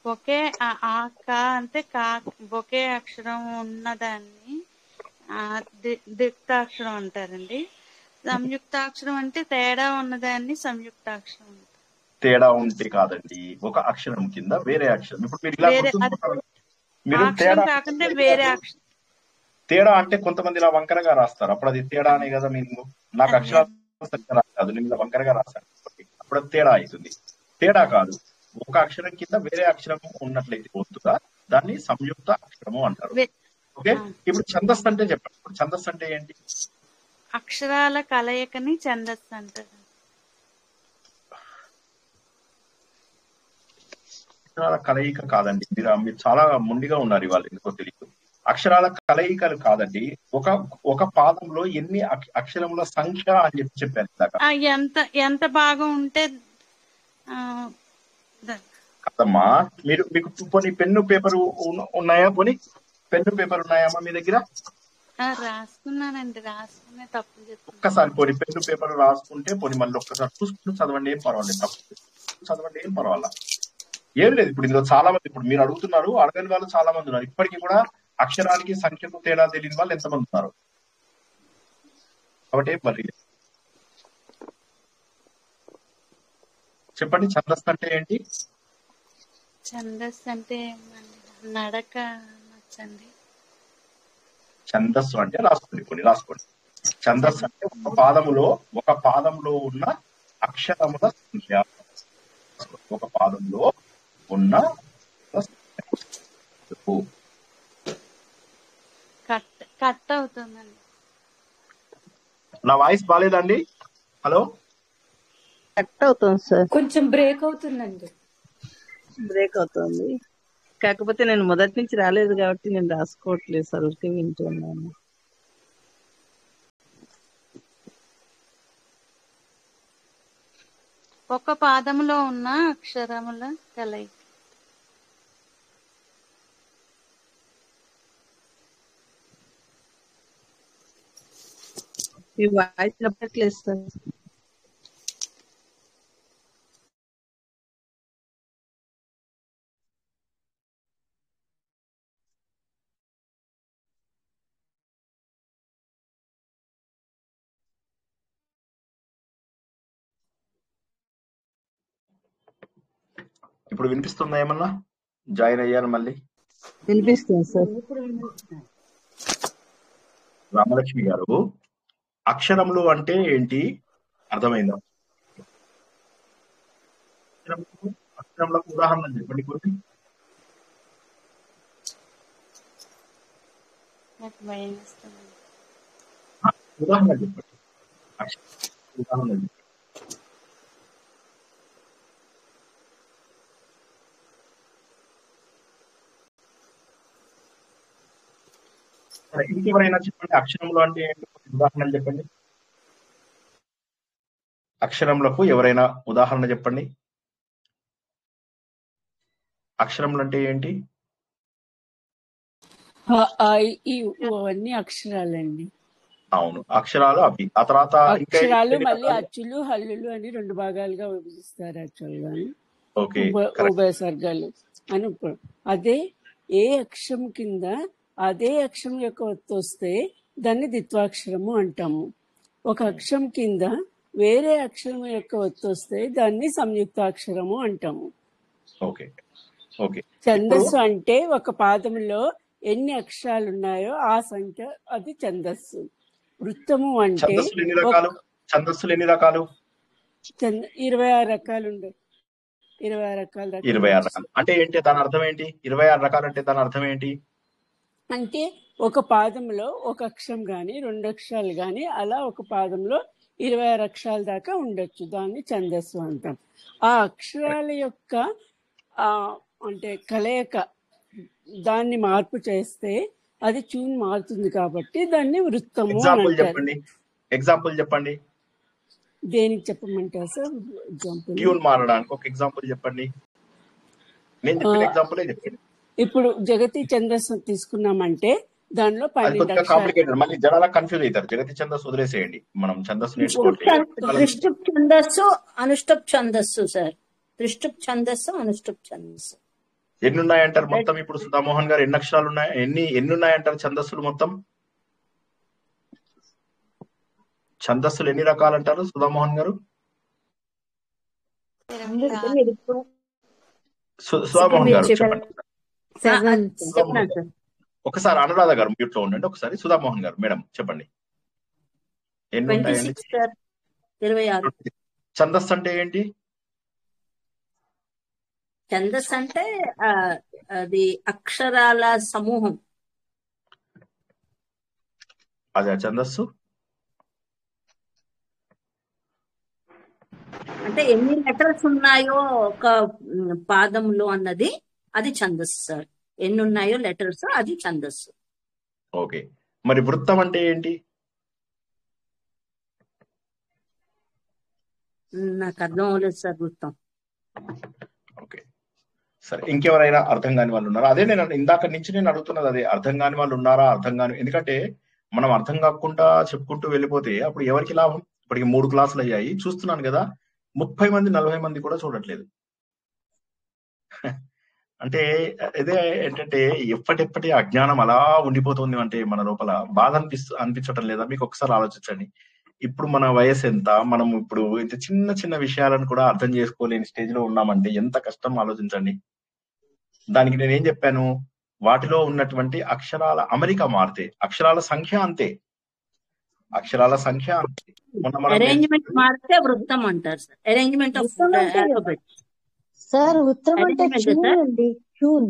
ఒకే అంటే ఒకే అక్షరం ఉన్నదాన్ని ద్విత్వాక్షరం అంటారండి. సంయుక్తాక్షరం అంటే తేడా ఉన్నదాన్ని సంయుక్తాక్షరం అంటారు. తేడా ఉంటే కాదండి, ఒక అక్షరం కింద వేరే అక్షరం. ఇప్పుడు మీరు ఇలా మీరు తేడా అంటే కొంతమంది ఇలా వంకరగా రాస్తారు, అప్పుడు అది తేడా అనే కదా. నేను నాకు అక్షరాలు రాదు, నేను ఇలా వంకరగా రాస్తాను, అప్పుడు అది తేడా అవుతుంది. తేడా కాదు, ఒక అక్షరం కింద వేరే అక్షరం ఉన్నట్లయితే వస్తుందా దాన్ని సంయుక్త అక్షరము అంటారు. ఓకే, ఇప్పుడు ఛందస్సు అంటే చెప్పండి. ఇప్పుడు ఛందస్సు అంటే ఏంటి? అక్షరాల కలయికని ఛందస్సు అంటారు. అక్షరాల కలయిక కాదండి, మీరు చాలా ముండిగా ఉన్నారు ఇవాళ, ఎందుకో తెలియదు. అక్షరాల కలయికలు కాదండి, ఒక పాదంలో ఎన్ని అక్షరముల సంఖ్య అని చెప్పాను. ఎంత భాగం ఉంటే కదమ్మా. మీకు పోనీ పెన్ను పేపరు ఉన్నాయా? పోనీ పెన్ను పేపర్ ఉన్నాయమ్మా మీ దగ్గర? రాసుకున్నానండి, రాసుకునే తప్పు చెప్తున్నాను. ఒక్కసారి పోనీ పెన్ను పేపర్ రాసుకుంటే పోనీ మళ్ళీ ఒక్కసారి చూసుకుని చదవండి, ఏం పర్వాలేదు. తప్పు చదవండి, ఏం పర్వాలా, ఏం లేదు. ఇప్పుడు ఇందులో చాలా మంది, ఇప్పుడు మీరు అడుగుతున్నారు, అడగని వాళ్ళు చాలా మంది ఉన్నారు. ఇప్పటికీ కూడా అక్షరానికి సంఖ్యకు తేడా తెలియని వాళ్ళు ఎంతమంది ఉన్నారు? కాబట్టి మరి చెప్పండి, ఛందస్సు అంటే ఏంటి? ఛందస్సు అంటే నడక నచ్చండి. ఛందస్సు అంటే రాసుకోండి. ఛందస్సు అంటే ఒక పాదములో ఉన్న అక్షరముల సంఖ్య. ఒక పాదంలో ఉన్న కట్ అవుతుందండి. నా వాయిస్ బాలేదండి? హలో, కట్ అవుతుంది సార్, కొంచెం బ్రేక్ అవుతుందండి. బ్రేక్ అవుతుంది. కాకపోతే నేను మొదటి నుంచి రాలేదు కాబట్టి నేను రాసుకోవట్లేదు సార్, ఊరికే వింటున్నాను. ఒక పాదములో ఉన్న అక్షరముల కలయిక. ఈ వాయిస్ చెప్పట్లేదు సార్. ఇప్పుడు వినిపిస్తుందా? ఏమన్నా జాయిన్ అయ్యారు మళ్ళీ? వినిపిస్తుంది సార్. రామలక్ష్మి గారు, అక్షరములు అంటే ఏంటి అర్థమైందా? అక్షరములకు ఉదాహరణ చెప్పండి కొన్ని. నాకు భయం వేస్తుంది. ఉదాహరణ చెప్పండి. ఉదాహరణ చెప్పండి. ఇంకెవరైనా చెప్పండి, అక్షరములు అంటే ఏంటి ఉదాహరణలు చెప్పండి. అక్షరములకు ఎవరైనా ఉదాహరణ చెప్పండి. అక్షరములు అంటే ఏంటి? అవన్నీ అక్షరాలండి. అవును, అక్షరాలు అవి. ఆ తర్వాత అక్షరాలు మళ్ళీ అచ్చులు హల్లులు అని 2 భాగాలుగా విభజిస్తారు యాక్చువల్ గా. ఉభయ సర్గాలు అని. అదే ఏ అక్షరం కింద అదే అక్షరం యొక్క ఒత్తు వస్తే దాన్ని ద్విత్వాక్షరము అంటాము. ఒక అక్షరం కింద వేరే అక్షరం యొక్క ఒత్తు వస్తే దాన్ని సంయుక్తాక్షరము అంటాము. ఛందస్సు అంటే ఒక పాదంలో ఎన్ని అక్షరాలు ఉన్నాయో ఆ సంఖ్య, అది ఛందస్సు. వృత్తము అంటే ఛందస్సులు ఎన్ని రకాలు? 26 రకాలు ఉండే. 26 రకాలు. 26 రకాలు అంటే ఏంటి? దాని అర్థం ఏంటి? 26 రకాలు అంటే దాని అర్థం ఏంటి? అంటే ఒక పాదంలో ఒక అక్షరం గాని 2 అక్షరాలు గాని అలా ఒక పాదంలో 26 అక్షరాల దాకా ఉండొచ్చు. దాన్ని ఛందస్సు అంటాం. ఆ అక్షరాల యొక్క అంటే కలయిక, దాన్ని మార్పు చేస్తే అది ట్యూన్ మారుతుంది కాబట్టి దాన్ని వృత్తము అంటారు. ఎగ్జాంపుల్ చెప్పండి. దేనికి చెప్పమంటారు సార్? ఎగ్జాంపుల్ ట్యూన్ మారడానికి ఒక ఎగ్జాంపుల్ చెప్పండి. నేను చెప్పిన ఎగ్జాంపులే చెప్పండి. ఇప్పుడు జగతి ఛందస్సు తీసుకున్నామంటే దానిలో 12 కాంప్లికేటెడ్, మళ్ళీ జనాలకు కన్ఫ్యూజ్ అవుతారు. జగతి ఛందస్సు వదిలేసేయండి, మనం ఛందస్సు నేర్చుకోవట్లేదు. దృష్టుప్ ఛందస్సు, అనుష్టుప్ ఛందస్సు సార్. దృష్టుప్ ఛందస్సు, అనుష్టుప్ ఛందస్సు. ఎన్ని ఉన్నాయంటారు మొత్తం? ఇప్పుడు సుధామోహన్ గారు ఎన్ని అక్షరాలు ఉన్నాయి, ఎన్ని ఉన్నాయంటారు ఛందస్సులు మొత్తం? ఛందస్సులు ఎన్ని రకాలు అంటారు సుధామోహన్ గారు? సుధామోహన్ గారు చెప్పండి. ఒకసారి అనురాధ గారు మ్యూట్ లో ఉండండి. ఒకసారి సుధామోహన్ గారు మేడం చెప్పండి, ఎన్ని ఉంటాయండి? 26. ఛందస్సు అంటే ఏంటి? ఛందస్సు అంటే అది అక్షరాల సమూహం. అదే ఛందస్సు అంటే ఎన్ని లెటర్స్ ఉన్నాయో ఒక పాదంలో అన్నది అది ఛందస్సు సార్. ఎన్ని ఉన్నాయో లెటర్స్ అది ఛందస్సు. ఓకే, మరి వృత్తం అంటే ఏంటి? నాకు అర్థం అవ్వలేదు సార్ వృత్తం. ఓకే, సరే, ఇంకెవరైనా అర్థం కాని వాళ్ళు ఉన్నారా? అదే నేను ఇందాక నుంచి నేను అడుగుతున్నది అదే, అర్థం కాని వాళ్ళు ఉన్నారా? అర్థం కాని, ఎందుకంటే మనం అర్థం కాకుండా చెప్పుకుంటూ వెళ్ళిపోతే అప్పుడు ఎవరికి లాభం? ఇప్పటికి 3 క్లాసులు అయ్యాయి, చూస్తున్నాను కదా 30 మంది 40 మంది కూడా చూడట్లేదు. అంటే ఇదే ఏంటంటే ఎప్పటిప్పటి అజ్ఞానం అలా ఉండిపోతుంది. అంటే మన లోపల బాధ అనిపించటం లేదా? మీకు ఒకసారి ఆలోచించండి. ఇప్పుడు మన వయసు ఎంత, మనం ఇప్పుడు ఇంత చిన్న చిన్న విషయాలను కూడా అర్థం చేసుకోలేని స్టేజ్ లో ఉన్నామంటే ఎంత కష్టం ఆలోచించండి. దానికి నేనేం చెప్పాను, వాటిలో ఉన్నటువంటి అక్షరాల అమరిక మారితే అక్షరాల సంఖ్య అంతే, అక్షరాల సంఖ్య అంతే. అరేంజ్మెంట్ మారితే వృత్తం అంటారు sir. Arrangement of alphabet sir. వృత్తం అంటే ట్యూన్ అండి, ట్యూన్.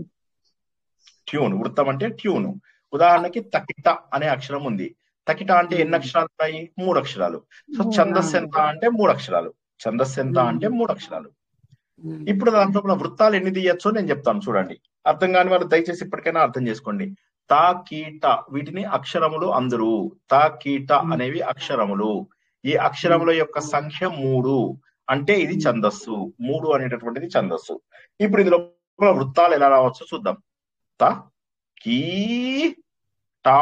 ట్యూన్, వృత్తం అంటే ట్యూన్. ఉదాహరణకి తకిట అనే అక్షరం ఉంది. తకిట అంటే ఎన్ని అక్షరాలు ఉంటాయి? 3 అక్షరాలు. సో ఛందస్సు ఎంత అంటే 3 అక్షరాలు. ఛందస్సు ఎంత అంటే 3 అక్షరాలు. ఇప్పుడు దాంట్లో వృత్తాలు ఎన్ని తీయచ్చో నేను చెప్తాను, చూడండి. అర్థం కాని వాళ్ళు దయచేసి ఇప్పటికైనా అర్థం చేసుకోండి. తా కీట, వీటిని అక్షరములు అందరూ. తా కీట అనేవి అక్షరములు. ఈ అక్షరముల యొక్క సంఖ్య 3 అంటే ఇది ఛందస్సు. 3 అనేటటువంటిది ఛందస్సు. ఇప్పుడు ఇందులో వృత్తాలు ఎలా రావచ్చో చూద్దాం. త కీ టా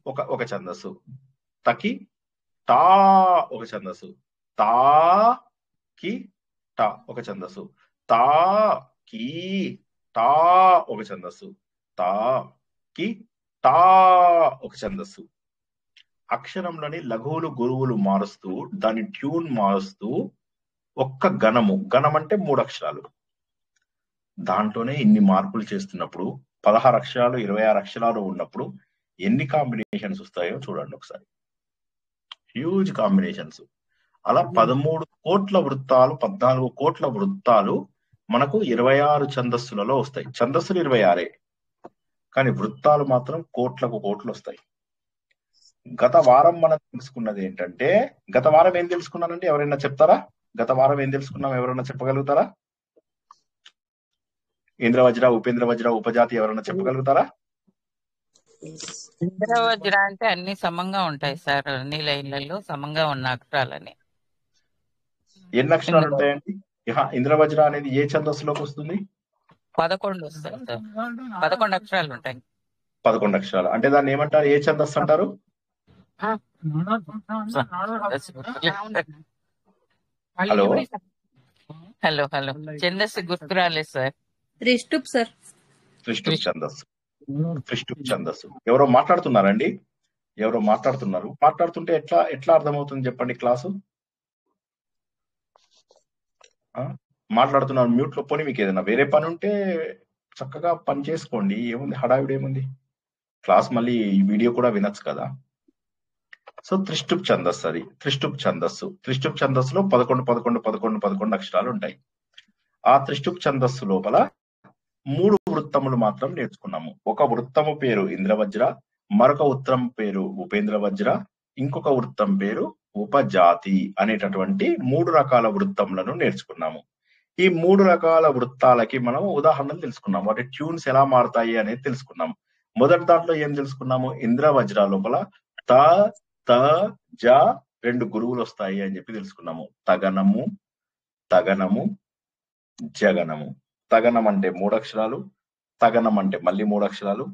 ఒక ఛందస్సు. తకి టా ఒక ఛందస్సు. తా కి టా ఒక ఛందస్సు. తా కీ టా ఒక ఛందస్సు. తా కి టా ఒక ఛందస్సు. అక్షరంలోని లఘువులు గురువులు మారుస్తూ, దాని ట్యూన్ మారుస్తూ ఒక్క గణము, గణం అంటే 3 అక్షరాలు, దాంట్లోనే ఇన్ని మార్పులు చేస్తున్నప్పుడు 16 అక్షరాలు 26 అక్షరాలు ఉన్నప్పుడు ఎన్ని కాంబినేషన్స్ వస్తాయో చూడండి ఒకసారి. Huge combinations. అలా 13 కోట్ల వృత్తాలు, 14 కోట్ల వృత్తాలు మనకు 26 ఛందస్సులలో వస్తాయి. ఛందస్సులు 26, కానీ వృత్తాలు మాత్రం కోట్లకు కోట్లు వస్తాయి. గత వారం మనం తెలుసుకున్నది ఏంటంటే, గత వారం ఏం తెలుసుకున్నానంటే ఎవరైనా చెప్తారా? గత వారం ఏం తెలుసుకున్నాం, ఎవరైనా చెప్పగలుగుతారా? ఇంద్రవజ్ర, ఉపేంద్ర వజ్ర, ఉపజాతి ఎవరైనా చెప్పగలుగుతారా? ఇంద్రవజ్ర అంటే అన్ని సమంగా ఉంటాయి సార్, అన్ని లైన్లలో సమంగా ఉన్న అక్షరాలని. ఎన్ని అక్షరాలు ఉంటాయండి? ఇంద్రవజ్ర అనేది ఏ ఛందస్సులోకి వస్తుంది? 11 వస్తాయి సార్. 11 అక్షరాలు ఉంటాయి. 11 అక్షరాలు అంటే దాన్ని ఏమంటారు? ఏ ఛందస్సు అంటారు? హలో హలో హలో ఛందస్సు గుర్తు రాలేదు సార్. త్రిష్టుప్ సార్. త్రిష్టుప్ ఛందస్సు. త్రిష్టుప్ ఛందస్సు. ఎవరో మాట్లాడుతున్నారండి? ఎవరో మాట్లాడుతున్నారు. మాట్లాడుతుంటే ఎట్లా అర్థమవుతుంది చెప్పండి క్లాసు? మాట్లాడుతున్నారు మ్యూట్ లో. పోనీ మీకు ఏదైనా వేరే పని ఉంటే చక్కగా పని చేసుకోండి, ఏముంది, హడావిడి ఏముంది. క్లాస్ మళ్ళీ వీడియో కూడా వినొచ్చు కదా. సో త్రిష్టుప్ ఛందస్సు, అది త్రిష్టుప్ ఛందస్సు. త్రిష్టుప్ ఛందస్సులో 11 అక్షరాలు ఉంటాయి. ఆ త్రిష్టుప్ ఛందస్సు లోపల 3 వృత్తములు మాత్రం నేర్చుకున్నాము. ఒక వృత్తము పేరు ఇంద్రవజ్ర, మరొక వృత్తం పేరు ఉపేంద్ర వజ్ర, ఇంకొక వృత్తం పేరు ఉపజాతి అనేటటువంటి 3 రకాల వృత్తములను నేర్చుకున్నాము. ఈ 3 రకాల వృత్తాలకి మనం ఉదాహరణలు తెలుసుకున్నాం. వాటి ట్యూన్స్ ఎలా మారుతాయి అనేది తెలుసుకున్నాం. మొదటి దాంట్లో ఏం తెలుసుకున్నాము? ఇంద్రవజ్ర లోపల త త జ 2 గురువులు వస్తాయి అని చెప్పి తెలుసుకున్నాము. తగనము, తగనము, జగనము. తగనం అంటే 3 అక్షరాలు, తగనం అంటే మళ్ళీ 3 అక్షరాలు,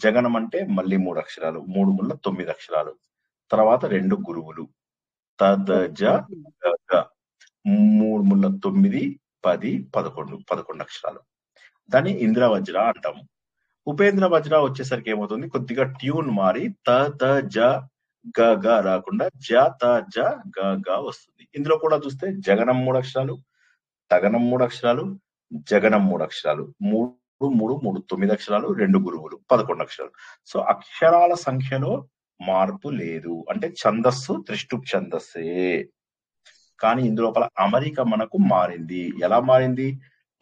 జగనం అంటే మళ్ళీ 3 అక్షరాలు. 3 ముళ్ళ 9 అక్షరాలు. తర్వాత 2 గురువులు. తద జ గ 3 ముళ్ళ 9 10 11 అక్షరాలు. దాన్ని ఇంద్రవజ్ర అంటాము. ఉపేంద్ర వజ్ర వచ్చేసరికి ఏమవుతుంది? కొద్దిగా ట్యూన్ మారి త త జ గ గ రాకుండా జ త జ గ గ వస్తుంది. ఇందులో కూడా చూస్తే జగనం 3 అక్షరాలు, తగనం 3 అక్షరాలు, జగనం 3 అక్షరాలు. 3 3 3 9 అక్షరాలు, 2 గురువులు 11 అక్షరాలు. సో అక్షరాల సంఖ్యలో మార్పు లేదు. అంటే ఛందస్సు త్రిష్టుప్ ఛందస్సే, కానీ ఇందులోపల అమరిక మనకు మారింది. ఎలా మారింది?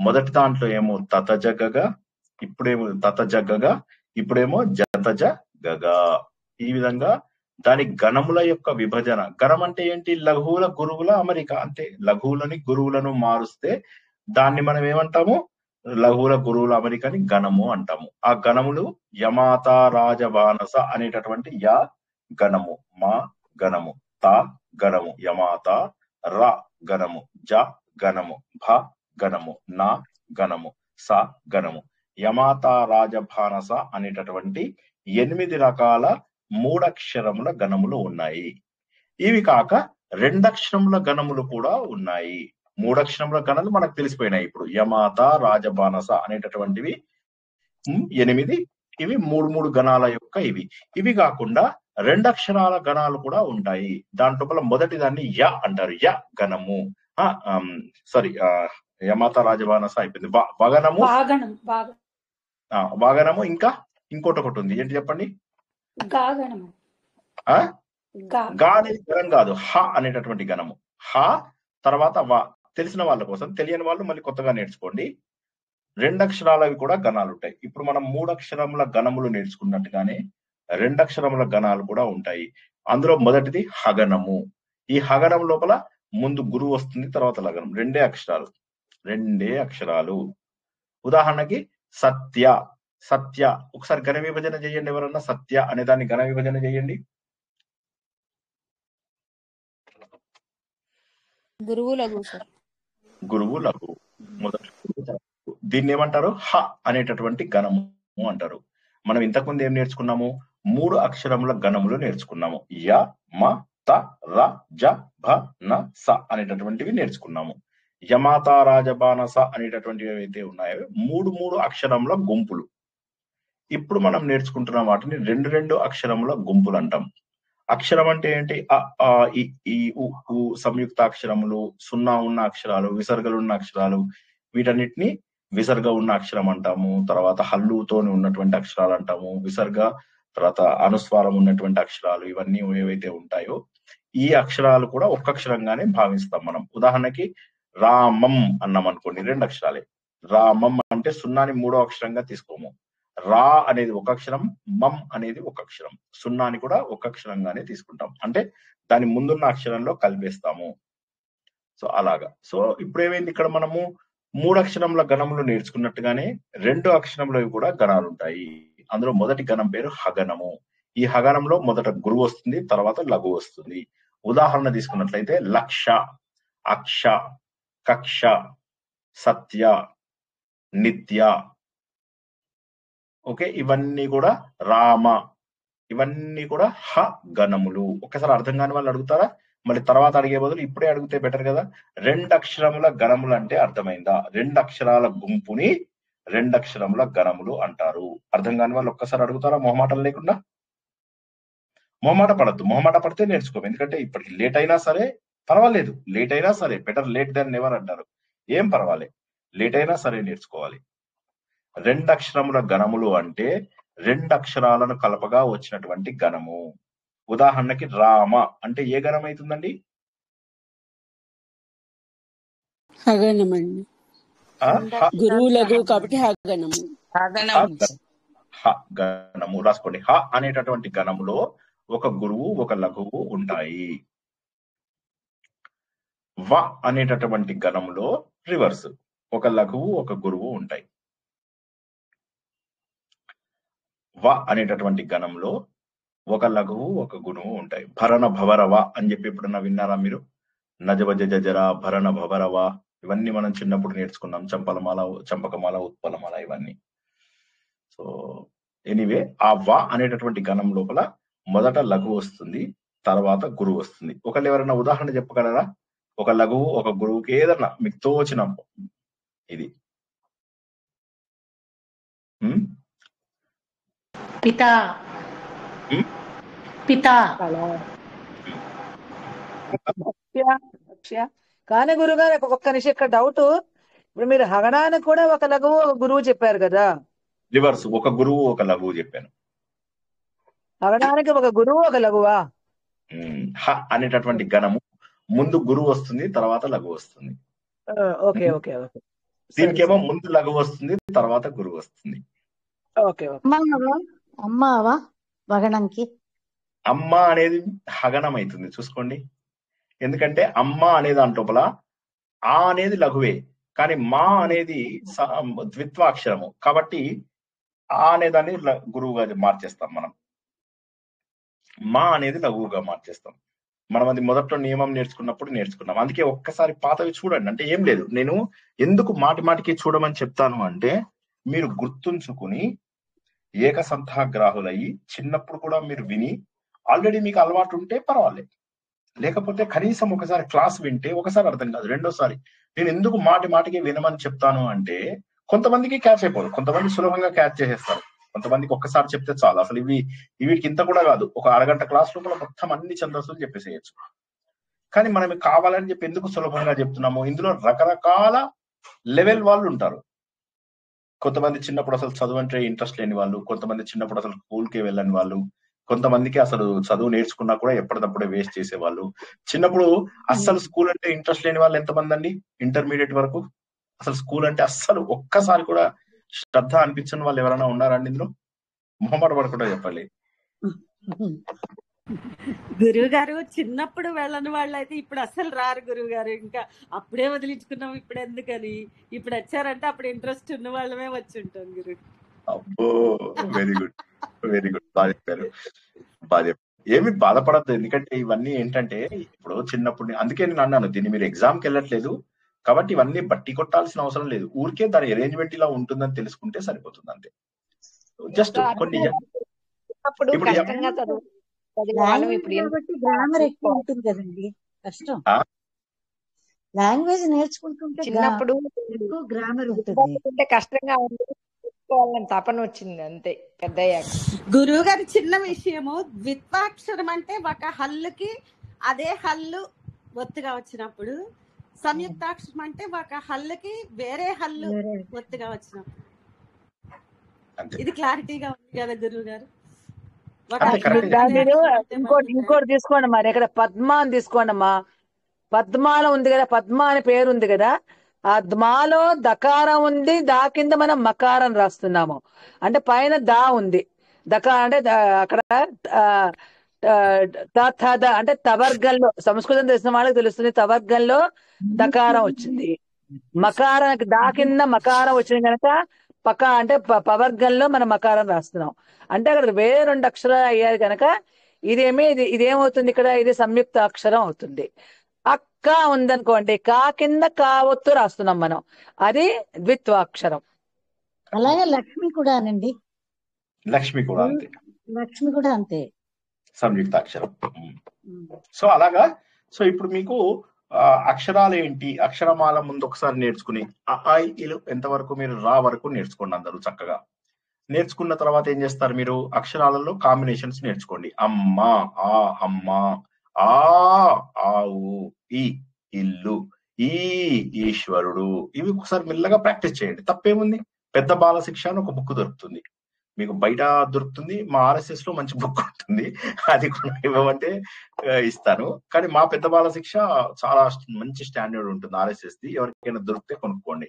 మొదటి దాంట్లో ఏమో తత జగగా, ఇప్పుడేమో తత జగగా, ఇప్పుడేమో జతజ గగా. ఈ విధంగా దాని గణముల యొక్క విభజన. గణం అంటే ఏంటి? లఘువుల గురువుల అమరిక. అంటే లఘువులని గురువులను మారుస్తే దాన్ని మనం ఏమంటాము? లఘువుల గురువుల అమరికని గణము అంటాము. ఆ గణములు యమాత రాజబానస అనేటటువంటి యా గణము, మా గణము, తా గణము, యమాత, ర గణము, జ గణము, భ గణము, నా గణము, స గణము. యమాత రాజభానస అనేటటువంటి 8 రకాల 3 అక్షరముల గణములు ఉన్నాయి. ఇవి కాక 2 అక్షరముల గణములు కూడా ఉన్నాయి. 3 అక్షరముల గణాలు మనకు తెలిసిపోయినాయి. ఇప్పుడు యమాత రాజభానస అనేటటువంటివి 8, ఇవి 3 గణాల యొక్క ఇవి కాకుండా 2 అక్షరాల గణాలు కూడా ఉంటాయి. దాంట్లో మొదటి దాన్ని య అంటారు, య గణము. సారీ, యమాత రాజభానస అయిపోయింది. వగనము, వాగనము, ఇంకా ఇంకోటి ఒకటి ఉంది, ఏంటి చెప్పండి? గా అనేది గణం కాదు, హ అనేటటువంటి గణము. హ తర్వాత వా. తెలిసిన వాళ్ళ కోసం, తెలియని వాళ్ళు మళ్ళీ కొత్తగా నేర్చుకోండి. 2 అక్షరాలవి కూడా గణాలు ఉంటాయి. ఇప్పుడు మనం 3 అక్షరముల గణములు నేర్చుకున్నట్టుగానే 2 అక్షరముల గణాలు కూడా ఉంటాయి. అందులో మొదటిది హగనము. ఈ హగనం లోపల ముందు గురువు వస్తుంది, తర్వాత లగనం. 2 అక్షరాలు. ఉదాహరణకి సత్య. సత్య ఒకసారి ఘన విభజన చేయండి. ఎవరన్నా సత్య అనే దాన్ని ఘన విభజన చేయండి. గురువు లఘు సార్. గురువు లఘు. మొదటి దీన్ని ఏమంటారు? హ అనేటటువంటి గణము అంటారు. మనం ఇంతకుముందు ఏం నేర్చుకున్నాము? 3 అక్షరముల గణములు నేర్చుకున్నాము. య, మ, త, ర, జ, భ, న, స అనేటటువంటివి నేర్చుకున్నాము. యమాత రాజభానస అనేటటువంటివి ఏవైతే ఉన్నాయో 3 అక్షరముల గుంపులు. ఇప్పుడు మనం నేర్చుకుంటున్న వాటిని 2 అక్షరముల గుంపులు అంటాం. అక్షరం అంటే ఏంటి? అ, ఆ, ఇ, ఈ, ఉ, సంయుక్త అక్షరములు, 0 ఉన్న అక్షరాలు, విసర్గలు ఉన్న అక్షరాలు, వీటన్నిటిని విసర్గ ఉన్న అక్షరం అంటాము. తర్వాత హల్లుతో ఉన్నటువంటి అక్షరాలు అంటాము. విసర్గ తర్వాత అనుస్వారం ఉన్నటువంటి అక్షరాలు, ఇవన్నీ ఏవైతే ఉంటాయో ఈ అక్షరాలు కూడా ఒక్క అక్షరంగానే భావిస్తాం మనం. ఉదాహరణకి రామం అన్నాం అనుకోండి, 2 అక్షరాలే. రామం అంటే 0ని 3వ అక్షరంగా తీసుకోము. రా అనేది 1 అక్షరం, మం అనేది 1 అక్షరం. 0ని కూడా 1 అక్షరంగానే తీసుకుంటాం. అంటే దాని ముందున్న అక్షరంలో కలిపేస్తాము. సో అలాగా. సో ఇప్పుడు ఏమైంది? ఇక్కడ మనము 3 అక్షరముల గణములు నేర్చుకున్నట్టుగానే 2 అక్షరములవి కూడా గణాలు ఉంటాయి. అందులో మొదటి గణం పేరు హగనము. ఈ హగనంలో మొదట గురువు వస్తుంది, తర్వాత లఘు వస్తుంది. ఉదాహరణ తీసుకున్నట్లయితే లక్ష, అక్ష, కక్ష, సత్య, నిత్య. ఓకే, ఇవన్నీ కూడా రామ, ఇవన్నీ కూడా హ గణములు. ఒక్కసారి అర్థం కాని వాళ్ళు అడుగుతారా? మళ్ళీ తర్వాత అడిగే బదులు ఇప్పుడే అడిగితే బెటర్ కదా. 2 అక్షరముల గణములు అంటే అర్థమైందా? 2 అక్షరాల గుంపుని 2 అక్షరముల గణములు అంటారు. అర్థం కాని వాళ్ళు ఒక్కసారి అడుగుతారా మొహమాటం లేకుండా? మొహమాట పడద్దు. మొహమాట పడితే నేర్చుకోము. ఎందుకంటే ఇప్పటికి లేట్ అయినా సరే పర్వాలేదు, లేట్ అయినా సరే బెటర్ లేట్ దాన్ నెవర్ అంటారు. ఏం పర్వాలేదు, లేట్ అయినా సరే నేర్చుకోవాలి. 2 అక్షరముల గణములు అంటే 2 అక్షరాలను కలపగా వచ్చినటువంటి గణము. ఉదాహరణకి రామ అంటే ఏ గణం అవుతుందండి? హగనమండి. గురువు లఘు కాబట్టి హగనము. హ గణము రాసుకోండి. హ అనేటటువంటి గణములో ఒక గురువు, ఒక లఘువు ఉంటాయి. వ అనేటటువంటి గణములో రివర్స్, ఒక లఘువు, ఒక గురువు ఉంటాయి. వ అనేటటువంటి గణంలో ఒక లఘువు, ఒక గుణము ఉంటాయి. భరణ భవరవ అని చెప్పి ఎప్పుడన్నా విన్నారా మీరు? నజవజ జజర, భరణ భవరవ, ఇవన్నీ మనం చిన్నప్పుడు నేర్చుకున్నాం. చంపలమాల, చంపకమాల, ఉత్పలమాల, ఇవన్నీ. సో ఎనీవే, ఆ వ అనేటటువంటి గణం లోపల మొదట లఘువు వస్తుంది, తర్వాత గురువు వస్తుంది. ఒకళ్ళు ఎవరైనా ఉదాహరణ చెప్పగలరా? ఒక లఘువు, ఒక గురువుకి ఏదన్నా మీకు తోచిన ఇది. పితా పితా కానీ గురుగారు ఒక్క నిమిషం ఇక్కడ డౌట్. ఇప్పుడు మీరు హగనానికి కూడా ఒక లఘువు గురువు చెప్పారు కదా? రివర్స్, ఒక గురువు, ఒక లఘువు చెప్పాను. హగనానికి ఒక గురువు, ఒక లఘువా? హ అనేటటువంటి గణము ముందు గురువు వస్తుంది, తర్వాత లఘువు వస్తుంది. Okay okay okay. దీనికేమో ముందు లఘువు వస్తుంది, తర్వాత గురువు వస్తుంది. ఓకే. అమ్మావా వగణంకి అమ్మ అనేది హగనం అవుతుంది, చూసుకోండి. ఎందుకంటే అమ్మ అనే దాని లోపల ఆ అనేది లఘువే, కానీ మా అనేది ద్విత్వాక్షరము కాబట్టి ఆ అనేదాన్ని గురువుగా మార్చేస్తాం మనం. మా అనేది లఘువుగా మార్చేస్తాం. మనం అది మొదట్లో నియమం నేర్చుకున్నప్పుడు నేర్చుకున్నాం. అందుకే ఒక్కసారి పాతవి చూడండి. అంటే ఏం లేదు, నేను ఎందుకు మాటి మాటికి చూడమని చెప్తాను అంటే, మీరు గుర్తుంచుకుని ఏకసంథాగ్రాహులయ్యి చిన్నప్పుడు కూడా మీరు విని ఆల్రెడీ మీకు అలవాటు ఉంటే పర్వాలేదు. లేకపోతే కనీసం ఒకసారి క్లాస్ వింటే ఒకసారి అర్థం కాదు, రెండోసారి. నేను ఎందుకు మాటి మాటికి వినమని చెప్తాను అంటే, కొంతమందికి క్యాచ్ అయిపోదు, కొంతమంది సులభంగా క్యాచ్ చేసేస్తారు, కొంతమందికి ఒక్కసారి చెప్తే చాలు. అసలు వీటికి ఇంత కూడా కాదు, ఒక అరగంట క్లాస్ లోపల మొత్తం అన్ని ఛందస్సులు చెప్పేసేయచ్చు. కానీ మనం కావాలని చెప్పి ఎందుకు సులభంగా చెప్తున్నాము, ఇందులో రకరకాల లెవెల్ వాళ్ళు ఉంటారు. కొంతమంది చిన్నప్పుడు అసలు చదువు అంటే ఇంట్రెస్ట్ లేని వాళ్ళు, కొంతమంది చిన్నప్పుడు అసలు స్కూల్కి వెళ్ళని వాళ్ళు, కొంతమందికి అసలు చదువు నేర్చుకున్నా కూడా ఎప్పటికప్పుడే వేస్ట్ చేసేవాళ్ళు. చిన్నప్పుడు అస్సలు స్కూల్ అంటే ఇంట్రెస్ట్ లేని వాళ్ళు ఎంతమంది అండి? ఇంటర్మీడియట్ వరకు అసలు స్కూల్ అంటే అస్సలు ఒక్కసారి కూడా శ్రద్ధ అనిపించని వాళ్ళు ఎవరైనా ఉన్నారండి ఇందులో? మొహమాట పడకుండా చెప్పాలి. గురువు గారు చిన్నప్పుడు వెళ్ళని వాళ్ళు అయితే ఇప్పుడు అసలు రారు గురువు గారు. ఇంకా అప్పుడే వదిలించుకున్నాం ఇప్పుడు ఎందుకని, ఇప్పుడు వచ్చారంటే అప్పుడు ఇంట్రెస్ట్ ఉన్న వాళ్ళమే వచ్చి ఉంటాం గురువు. అబ్బో, వెరీ గుడ్, వెరీ గుడ్, బాగా చెప్పారు, బాగా చెప్పారు. ఏమి బాధపడద్దు, ఎందుకంటే ఇవన్నీ ఏంటంటే ఇప్పుడు చిన్నప్పుడు, అందుకే నేను అన్నాను దీన్ని మీరు ఎగ్జామ్కి వెళ్ళట్లేదు కాబట్టి ఇవన్నీ బట్టి కొట్టాల్సిన అవసరం లేదు, ఊరికే దాని అరేంజ్మెంట్ ఇలా ఉంటుందని తెలుసుకుంటే సరిపోతుంది అంతే. జస్ట్ కొన్ని ఇప్పుడు కష్టంగా గ్రామర్ ఎక్కువ ఉంటుంది కదండి, కష్టం. లాంగ్వేజ్ నేర్చుకుంటుంటే చిన్నప్పుడు ఎక్కువ గ్రామర్ ఉంటుంది, కష్టంగా ఉంది, తపన వచ్చింది అంతే పెద్ద. గురువు గారి చిన్న విషయము, ద్విత్వాక్షరం అంటే ఒక హల్లుకి అదే హల్లు ఒత్తుగా వచ్చినప్పుడు, సంయుక్తాక్షరం అంటే ఒక హల్లుకి వేరే హల్లు ఒత్తుగా వచ్చినప్పుడు. ఇది క్లారిటీగా ఉంది కదా గురువు గారు? ఇంకోటి తీసుకోండి మరి, ఇక్కడ పద్మ అని తీసుకోండి అమ్మా. పద్మాలో ఉంది కదా, పద్మ అనే పేరు ఉంది కదా, ఆ ద్మాలో దకారం ఉంది, దా కింద మనం మకారం రాస్తున్నాము. అంటే పైన దా ఉంది, దకా అంటే అక్కడ అంటే తవర్గంలో, సంస్కృతం తెలిసిన వాళ్ళకి తెలుస్తుంది, తవర్గంలో దకారం వచ్చింది, మకారానికి దా కింద మకారం వచ్చింది కనుక అంటే పవర్గంలో మనం మకారం రాస్తున్నాం. అంటే అక్కడ వేరే 2 అక్షరాలు అయ్యారు కనుక ఇదేమవుతుంది ఇక్కడ, ఇది సంయుక్త అక్షరం అవుతుంది. అక్క ఉందనుకోండి, కా కింద కా ఒత్తు రాస్తున్నాం మనం, అది ద్విత్వాక్షరం. అలాగే లక్ష్మి కూడా అనండి, లక్ష్మి కూడా అంతే, లక్ష్మి కూడా అంతే సంయుక్తాక్షరం. సో అలాగా. సో ఇప్పుడు మీకు అక్షరాలు ఏంటి, అక్షరమాల ముందు ఒకసారి నేర్చుకుని ఇలు ఎంతవరకు మీరు రా వరకు నేర్చుకోండి అందరూ చక్కగా. నేర్చుకున్న తర్వాత ఏం చేస్తారు మీరు, అక్షరాలలో కాంబినేషన్స్ నేర్చుకోండి. అమ్మ, ఆ అమ్మ, ఆ ఆవు, ఈ ఇల్లు, ఈ ఈశ్వరుడు, ఇవి ఒకసారి మెల్లగా ప్రాక్టీస్ చేయండి. తప్పేముంది, పెద్ద బాల శిక్ష అని ఒక బుక్ దొరుకుతుంది మీకు, బయట దొరుకుతుంది, మా RSS లో మంచి బుక్ ఉంటుంది, అది కూడా ఇవ్వమంటే ఇస్తాను. కానీ మా పెద్ద బాల శిక్ష చాలా మంచి స్టాండర్డ్ ఉంటుంది RSS ది, ఎవరికైనా దొరికితే కొనుక్కోండి.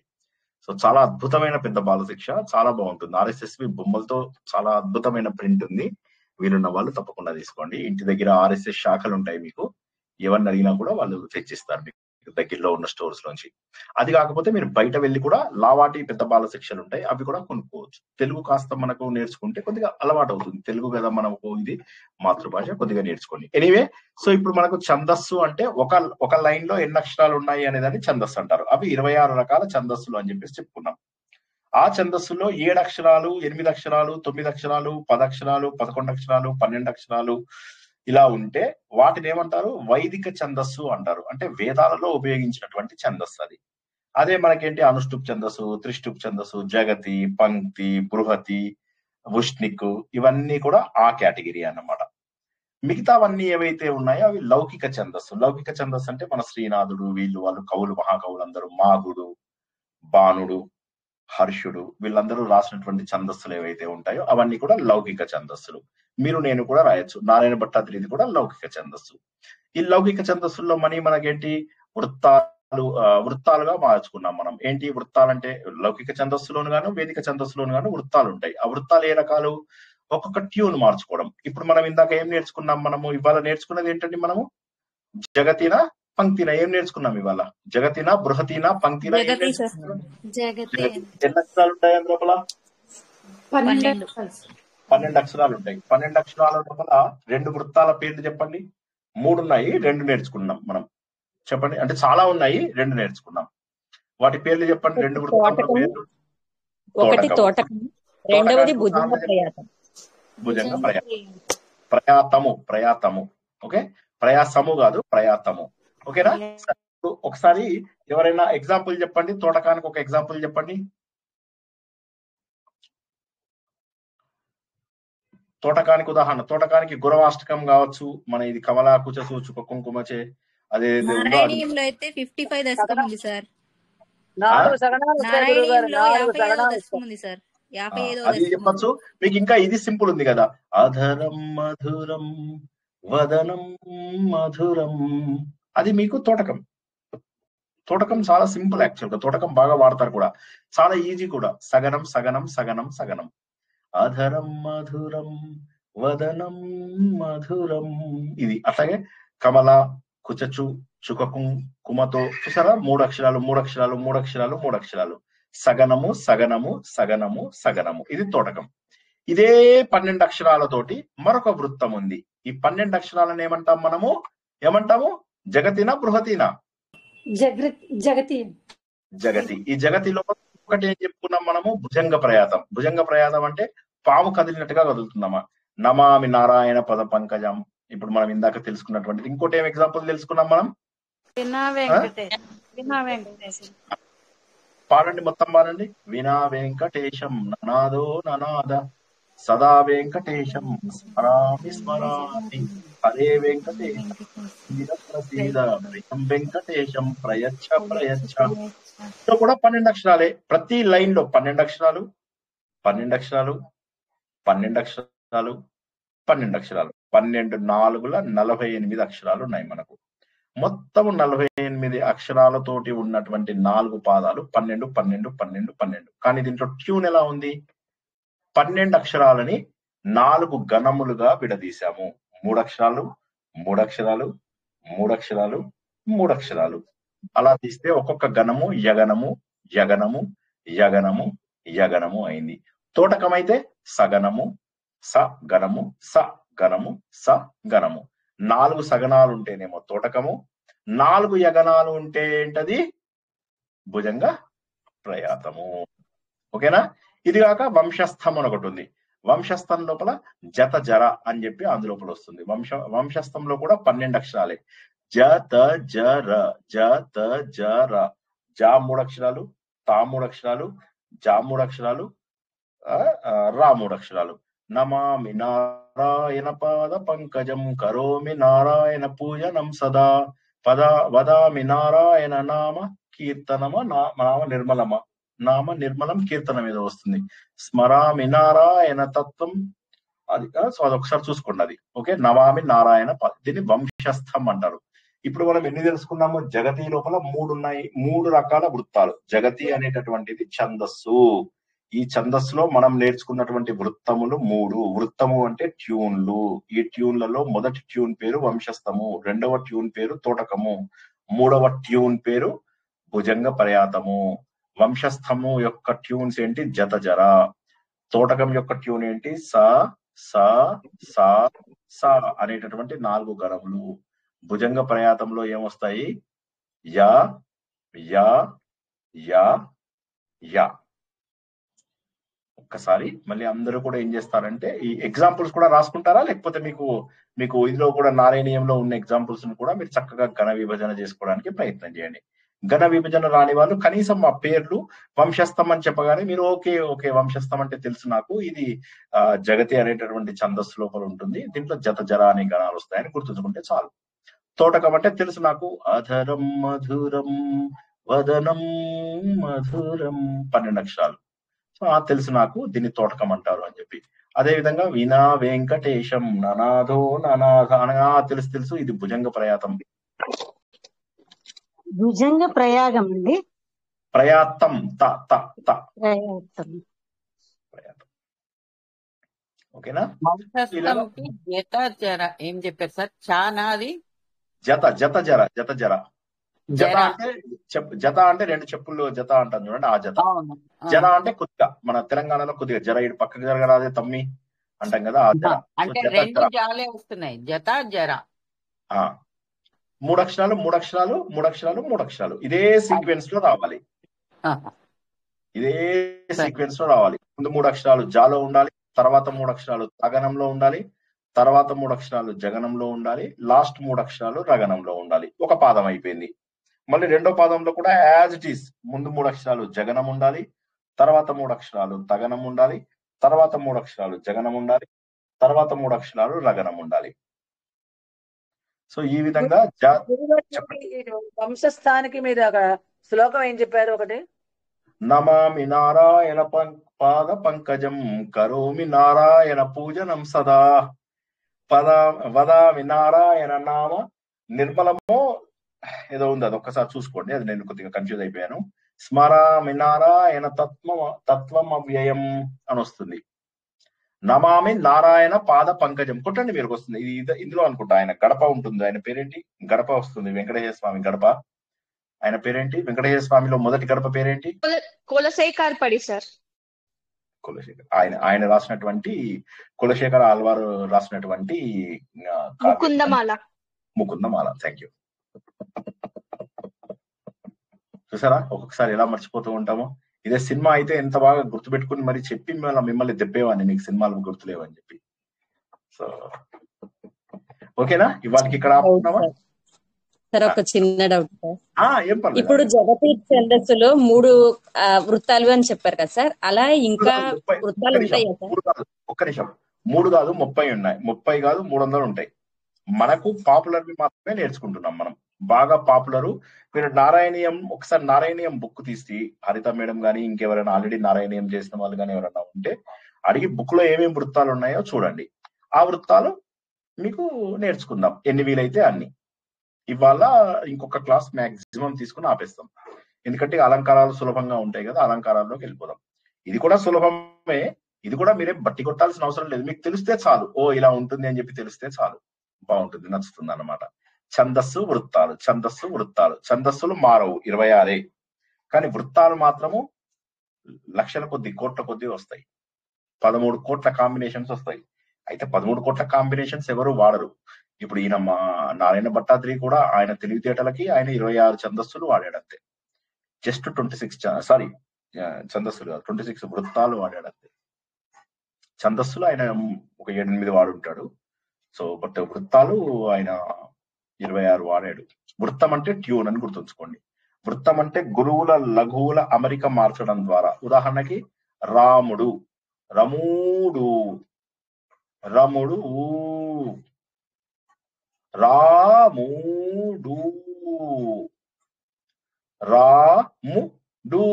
సో చాలా అద్భుతమైన పెద్ద బాల శిక్ష, చాలా బాగుంటుంది. RSS బొమ్మలతో చాలా అద్భుతమైన ప్రింట్ ఉంది, వీలున్న వాళ్ళు తప్పకుండా తీసుకోండి. ఇంటి దగ్గర RSS శాఖలు ఉంటాయి, మీకు ఎవరిని అడిగినా కూడా వాళ్ళు తెచ్చిస్తారు మీకు దగ్గరలో ఉన్న స్టోర్స్ లోంచి. అది కాకపోతే మీరు బయట వెళ్ళి కూడా లావాటి పెద్ద బాల శిక్షలు ఉంటాయి, అవి కూడా కొనుక్కోవచ్చు. తెలుగు కాస్త మనకు నేర్చుకుంటే కొద్దిగా అలవాటు అవుతుంది, తెలుగు కదా మనకు ఇది మాతృభాష, కొద్దిగా నేర్చుకోండి. ఎనీవే, సో ఇప్పుడు మనకు ఛందస్సు అంటే ఒక లైన్ లో ఎన్ని అక్షరాలు ఉన్నాయి అనేదాన్ని ఛందస్సు అంటారు. అవి 26 రకాల ఛందస్సులు అని చెప్పేసి చెప్పుకున్నాం. ఆ ఛందస్సులో 7 అక్షరాలు, 8 అక్షరాలు, 9 అక్షరాలు, 10 అక్షరాలు, 11 అక్షరాలు, 12 అక్షరాలు ఇలా ఉంటే వాటిని ఏమంటారు, వైదిక ఛందస్సు అంటారు. అంటే వేదాలలో ఉపయోగించినటువంటి ఛందస్సు అది. అదే మనకేంటి అనుష్టుప్ ఛందస్సు, త్రిష్టుప్ ఛందస్సు, జగతి, పంక్తి, బృహతి, ఉష్ణిక్, ఇవన్నీ కూడా ఆ కేటగిరీ అన్నమాట. మిగతావన్నీ ఏవైతే ఉన్నాయో అవి లౌకిక ఛందస్సు. లౌకిక ఛందస్సు అంటే మన శ్రీనాథుడు, వాళ్ళు కవులు, మహాకవులు అందరూ, మాగుడు, బాణుడు, హర్షుడు, వీళ్ళందరూ రాసినటువంటి ఛందస్సులు ఏవైతే ఉంటాయో అవన్నీ కూడా లౌకిక ఛందస్సులు. మీరు నేను కూడా రాయొచ్చు, నారాయణ భట్టాద్రిది కూడా లౌకిక ఛందస్సు. ఈ లౌకిక ఛందస్సుల్లో మనకేంటి వృత్తాలుగా మార్చుకున్నాం మనం. ఏంటి వృత్తాలంటే, లౌకిక ఛందస్సులోను గాను వేదిక ఛందస్సులోను గాను వృత్తాలు ఉంటాయి. ఆ వృత్తాలు ఏ రకాలు, ఒక్కొక్క ట్యూన్ మార్చుకోవడం. ఇప్పుడు మనం ఇందాక ఏం నేర్చుకున్నాం, మనము ఇవాళ నేర్చుకున్నది ఏంటండి, మనము జగతిన పంక్తిన ఏం నేర్చుకున్నాం ఇవాళ? జగతిన, బృహతిన, పంక్తిన ఎన్ని అక్షరాలు ఉంటాయి లోపల? 12 అక్షరాలు ఉంటాయి. 12 అక్షరాల లోపల 2 వృత్తాల పేర్లు చెప్పండి. 3 ఉన్నాయి, 2 నేర్చుకున్నాం మనం. చెప్పండి. అంటే చాలా ఉన్నాయి, 2 నేర్చుకున్నాం. వాటి పేర్లు చెప్పండి. 2 వృత్తాల పేర్లు. ఒకటి తోటకం, రెండవది భుజంగ ప్రయాతం. భుజంగ ప్రయాతము. ప్రయాతము. ఓకే, ప్రయాసము కాదు, ప్రయాతము. ఓకేనా? ఒకసారి ఎవరైనా ఎగ్జాంపుల్ చెప్పండి. తోటకానికి ఒక ఎగ్జాంపుల్ చెప్పండి. తోటకానికి ఉదాహరణ, తోటకానికి గురవాష్టకం కావచ్చు, మన ఇది కమలా కుచ సూచుక కుంకుమచే, అదే నారాయణీయంలో అయితే 55 దశకం ఉంది సార్. 4 సగనాలు వస్తాయి గురుగారు, 4 సగనాలు దశకం ఉంది సార్. 55వ అది చెప్పచ్చు. మీకు ఇంకా ఇది సింపుల్ ఉంది కదా, అధరం మధురం వదనం మధురం, అది మీకు తోటకం. తోటకం చాలా సింపుల్ యాక్చువల్ గా, తోటకం బాగా వాడతారు కూడా, చాలా ఈజీ కూడా. సగనం సగనం సగనం సగనం, అధరం మధురం వదనం మధురం, ఇది. అట్లాగే కమల కుచచు చుకకు కుమతో, చూసారా? 3 అక్షరాలు 3 అక్షరాలు 3 అక్షరాలు 3 అక్షరాలు, సగనము సగనము సగనము సగనము, ఇది తోటకం. ఇదే 12 అక్షరాలతోటి మరొక వృత్తం ఉంది. ఈ 12 అక్షరాలను ఏమంటాం మనము? ఏమంటాము? జగతినా బృహతినా? జగతి. జగతి. ఈ జగతిలో ఒకటి ఏం చెప్పుకున్నాం మనము? భుజంగ ప్రయాతం. భుజంగ ప్రయాతం అంటే పాము కదిలినట్టుగా కదులుతుందమ్మా. నమామి నారాయణ పద పంకజం. ఇప్పుడు మనం ఇందాక తెలుసుకున్నటువంటిది. ఇంకోటి ఏం ఎగ్జాంపుల్ తెలుసుకున్నాం మనం? పాడండి, మొత్తం పాడండి. వినా వెంకటేశం ననాదో ననాద సదా వెంకటేశం స్మరామి స్మరామి హరే వెంకటేశం ప్రసీద ప్రియం వెంకటేశం ప్రయచ్చ ప్రయచ్చ. ఇందులో కూడా 12 అక్షరాలే. ప్రతి లైన్ లో 12 అక్షరాలు 12 అక్షరాలు 12 అక్షరాలు 12 అక్షరాలు, 12 4ల 48 అక్షరాలు ఉన్నాయి మనకు. మొత్తం 48 అక్షరాలతోటి ఉన్నటువంటి 4 పాదాలు 12 12 12 12. కానీ దీంట్లో ట్యూన్ ఎలా ఉంది? 12 అక్షరాలని 4 గణములుగా విడదీశాము. 3 అక్షరాలు 3 అక్షరాలు 3 అక్షరాలు 3 అక్షరాలు, అలా తీస్తే ఒక్కొక్క గణము యగనము యగనము యగనము యగనము అయింది. తోటకం అయితే సగనము స గణము స గణము స గణము. 4 సగనాలు ఉంటేనేమో తోటకము, 4 యగనాలు ఉంటే ఏంటది? భుజంగ ప్రయాతము. ఓకేనా? ఇది కాక వంశస్థం అని ఒకటి ఉంది. వంశస్థం లోపల జత జర అని చెప్పి అందులోపల వస్తుంది. వంశస్థంలో కూడా 12 అక్షరాలే. జత జర జత జర, జా 3 అక్షరాలు, తా 3 అక్షరాలు, జా 3 అక్షరాలు, రా 3 అక్షరాలు. నమామి నారాయణ పాద పంకజం కరోమి నారాయణ పూజనం సదా పద వదామి నారాయణ నామ కీర్తనమ నామ నిర్మలమ, నామ నిర్మలం కీర్తనం ఏదో వస్తుంది. స్మరామి నారాయణ తత్వం, అది అదొకసారి చూసుకోండి అది. ఓకే, నమామి నారాయణ, దీన్ని వంశస్థం అంటారు. ఇప్పుడు మనం ఎన్ని తెలుసుకున్నాము? జగతి లోపల 3 ఉన్నాయి, 3 రకాల వృత్తాలు. జగతి అనేటటువంటిది ఛందస్సు. ఈ ఛందస్సులో మనం నేర్చుకున్నటువంటి వృత్తములు 3. వృత్తము అంటే ట్యూన్లు. ఈ ట్యూన్లలో మొదటి ట్యూన్ పేరు వంశస్థము, రెండవ ట్యూన్ పేరు తోటకము, మూడవ ట్యూన్ పేరు భుజంగ ప్రయాతము. వంశస్థము యొక్క ట్యూన్స్ ఏంటి? జత జర. తోటకం యొక్క ట్యూన్ ఏంటి? స స స స అనేటటువంటి 4 గణములు. భుజంగ ప్రయాతంలో ఏమొస్తాయి? Yeah yeah yeah yeah. ఒక్కసారి మళ్ళీ అందరూ కూడా ఏం చేస్తారంటే ఈ ఎగ్జాంపుల్స్ కూడా రాసుకుంటారా, లేకపోతే మీకు ఇందులో కూడా నారాయణీయంలో ఉన్న ఎగ్జాంపుల్స్ కూడా మీరు చక్కగా ఘన విభజన చేసుకోవడానికి ప్రయత్నం చేయండి. ఘన విభజన రాని వాళ్ళు కనీసం ఆ పేర్లు వంశస్థం అని చెప్పగానే మీరు ఓకే వంశస్థం అంటే తెలుసు నాకు, ఇది జగతి అనేటటువంటి ఛందస్సు లోపల ఉంటుంది, దీంట్లో జత జర అనే గణాలు వస్తాయని గుర్తుంచుకుంటే చాలు. తోటకం అంటే తెలుసు నాకు, అధరం మధురం వదనం మధురం, 12 అక్షరాలు. సో తెలుసు నాకు, దీన్ని తోటకం అంటారు అని చెప్పి. అదే విధంగా వినా వెంకటేశం ననాదో ననాథ అనగా తెలుసు, ఇది భుజంగ ప్రయాతం. భుజంగ ప్రయాగం అండి, ప్రయాతం త త త ప్రయాతం. ఓకేనా? జత జర ఏం చెప్పారు సార్? చానాది జత జత జర జత జర జత అంటే జత అంటే 2 చెప్పులు జత అంటాను చూడండి, ఆ జత. జర అంటే కొద్దిగా, మన తెలంగాణలో కొద్దిగా జర ఇటు పక్కకి జరగరాదే తమ్మి అంటాం కదా, ఆ జర. అంటే 2 జాలే వస్తున్నాయి, జత జర. మూడు అక్షరాలు మూడు అక్షరాలు మూడు అక్షరాలు మూడు అక్షరాలు ఇదే సీక్వెన్స్ లో రావాలి. ఇదే సీక్వెన్స్ లో రావాలి. ముందు మూడు అక్షరాలు జాలో ఉండాలి, తర్వాత మూడు అక్షరాలు తగనంలో ఉండాలి, తర్వాత మూడు అక్షరాలు జగనంలో ఉండాలి, లాస్ట్ మూడు అక్షరాలు రగనంలో ఉండాలి. ఒక పాదం అయిపోయింది. మళ్ళీ రెండో పాదంలో కూడా యాజ్ ఇట్ ఈస్ ముందు మూడు అక్షరాలు జగనం ఉండాలి, తర్వాత మూడు అక్షరాలు తగనం ఉండాలి, తర్వాత మూడు అక్షరాలు జగనం ఉండాలి, తర్వాత మూడు అక్షరాలు రగనం ఉండాలి. సో ఈ విధంగా వంశస్థానికి మీరు అక్కడ శ్లోకం ఏం చెప్పారు? ఒకటి నమామి నారాయణ పాద పంకజం కరోమి నారాయణ పూజనం సదా వదామి నారాయణ నామ నిర్మలమో ఏదో ఉంది, అది ఒక్కసారి చూసుకోండి, అది నేను కొద్దిగా కన్ఫ్యూజ్ అయిపోయాను. స్మరామి నారాయణ తత్వం అవ్యయం అని వస్తుంది. నమామి నారాయణ పాద పంకజం కొట్టండి, మీరు వస్తుంది. ఇది ఇందులో అనుకుంటా ఆయన గడప ఉంటుంది. ఆయన పేరేంటి? గడప వస్తుంది. వెంకటేశ్వర స్వామి గడప. ఆయన పేరేంటి? వెంకటేశ్వర స్వామిలో మొదటి గడప పేరేంటి? కులశేఖర్ సార్. కులశేఖర్ ఆయన రాసినటువంటి కులశేఖర ఆల్వారు రాసినటువంటి ముకుందమాల. Thank you. చూసారా ఒక్కొక్కసారి ఎలా మర్చిపోతూ ఉంటామో. ఇదే సినిమా అయితే ఎంత బాగా గుర్తుపెట్టుకుని మరి చెప్పి మిమ్మల్ని దెబ్బేవాడిని, మీకు సినిమాలు గుర్తులేవని చెప్పి. సో ఓకేనా, ఇవాళకి ఇక్కడ సార్ ఒక చిన్న డౌట్ సార్. ఏం పర్లేదు. ఇప్పుడు జగతి ఛందస్సులో 3 వృత్తాలు అని చెప్పారు కదా సార్, అలా ఇంకా వృత్తాలు ఉంటాయా సార్? ఒక్క నిమిషం. 3 కాదు 30 ఉన్నాయి. 30 కాదు 300 ఉంటాయి. మనకు పాపులర్ మాత్రమే నేర్చుకుంటున్నాం మనం. బాగా పాపులరు. మీరు నారాయణీయం ఒకసారి నారాయణీయం బుక్ తీసి హరిత మేడం గానీ ఇంకెవరైనా ఆల్రెడీ నారాయణీయం చేసిన వాళ్ళు కానీ ఎవరైనా ఉంటే అడిగి బుక్ లో ఏమేమి వృత్తాలు ఉన్నాయో చూడండి. ఆ వృత్తాలు మీకు నేర్చుకుందాం ఎన్ని వీలైతే అన్ని. ఇవాళ ఇంకొక క్లాస్ మాక్సిమం తీసుకుని ఆపేస్తాం, ఎందుకంటే అలంకారాలు సులభంగా ఉంటాయి కదా, అలంకారాల్లోకి వెళ్ళిపోదాం. ఇది కూడా సులభమే, ఇది కూడా మీరే బట్టి కొట్టాల్సిన అవసరం లేదు. మీకు తెలిస్తే చాలు, ఓ ఇలా ఉంటుంది అని చెప్పి తెలిస్తే చాలు, బాగుంటుంది, నచ్చుతుంది అన్నమాట. ఛందస్సు వృత్తాలు, ఛందస్సు వృత్తాలు. ఛందస్సులు మారవు 26, కానీ వృత్తాలు మాత్రము లక్షల కొద్ది కోట్ల కొద్ది వస్తాయి. 13 కోట్ల కాంబినేషన్స్ వస్తాయి. అయితే 13 కోట్ల కాంబినేషన్స్ ఎవరు వాడరు. ఇప్పుడు ఈయన మా నారాయణ భట్టాద్రి కూడా ఆయన తెలివితేటలకి ఆయన 26 ఛందస్సులు వాడాడంతే. జస్ట్ 26 ఛందస్సులు కాదు, 26 వృత్తాలు వాడాడంతే. ఛందస్సులు ఆయన ఒక 7-8 వాడుంటాడు. సో బట్ వృత్తాలు ఆయన 26 వాడాడు. వృత్తం అంటే ట్యూన్ అని గుర్తుంచుకోండి. వృత్తం అంటే గురువుల లఘువుల అమరిక మార్చడం ద్వారా. ఉదాహరణకి రాముడు, రముడు, రముడు, రాముడు, రాముడు.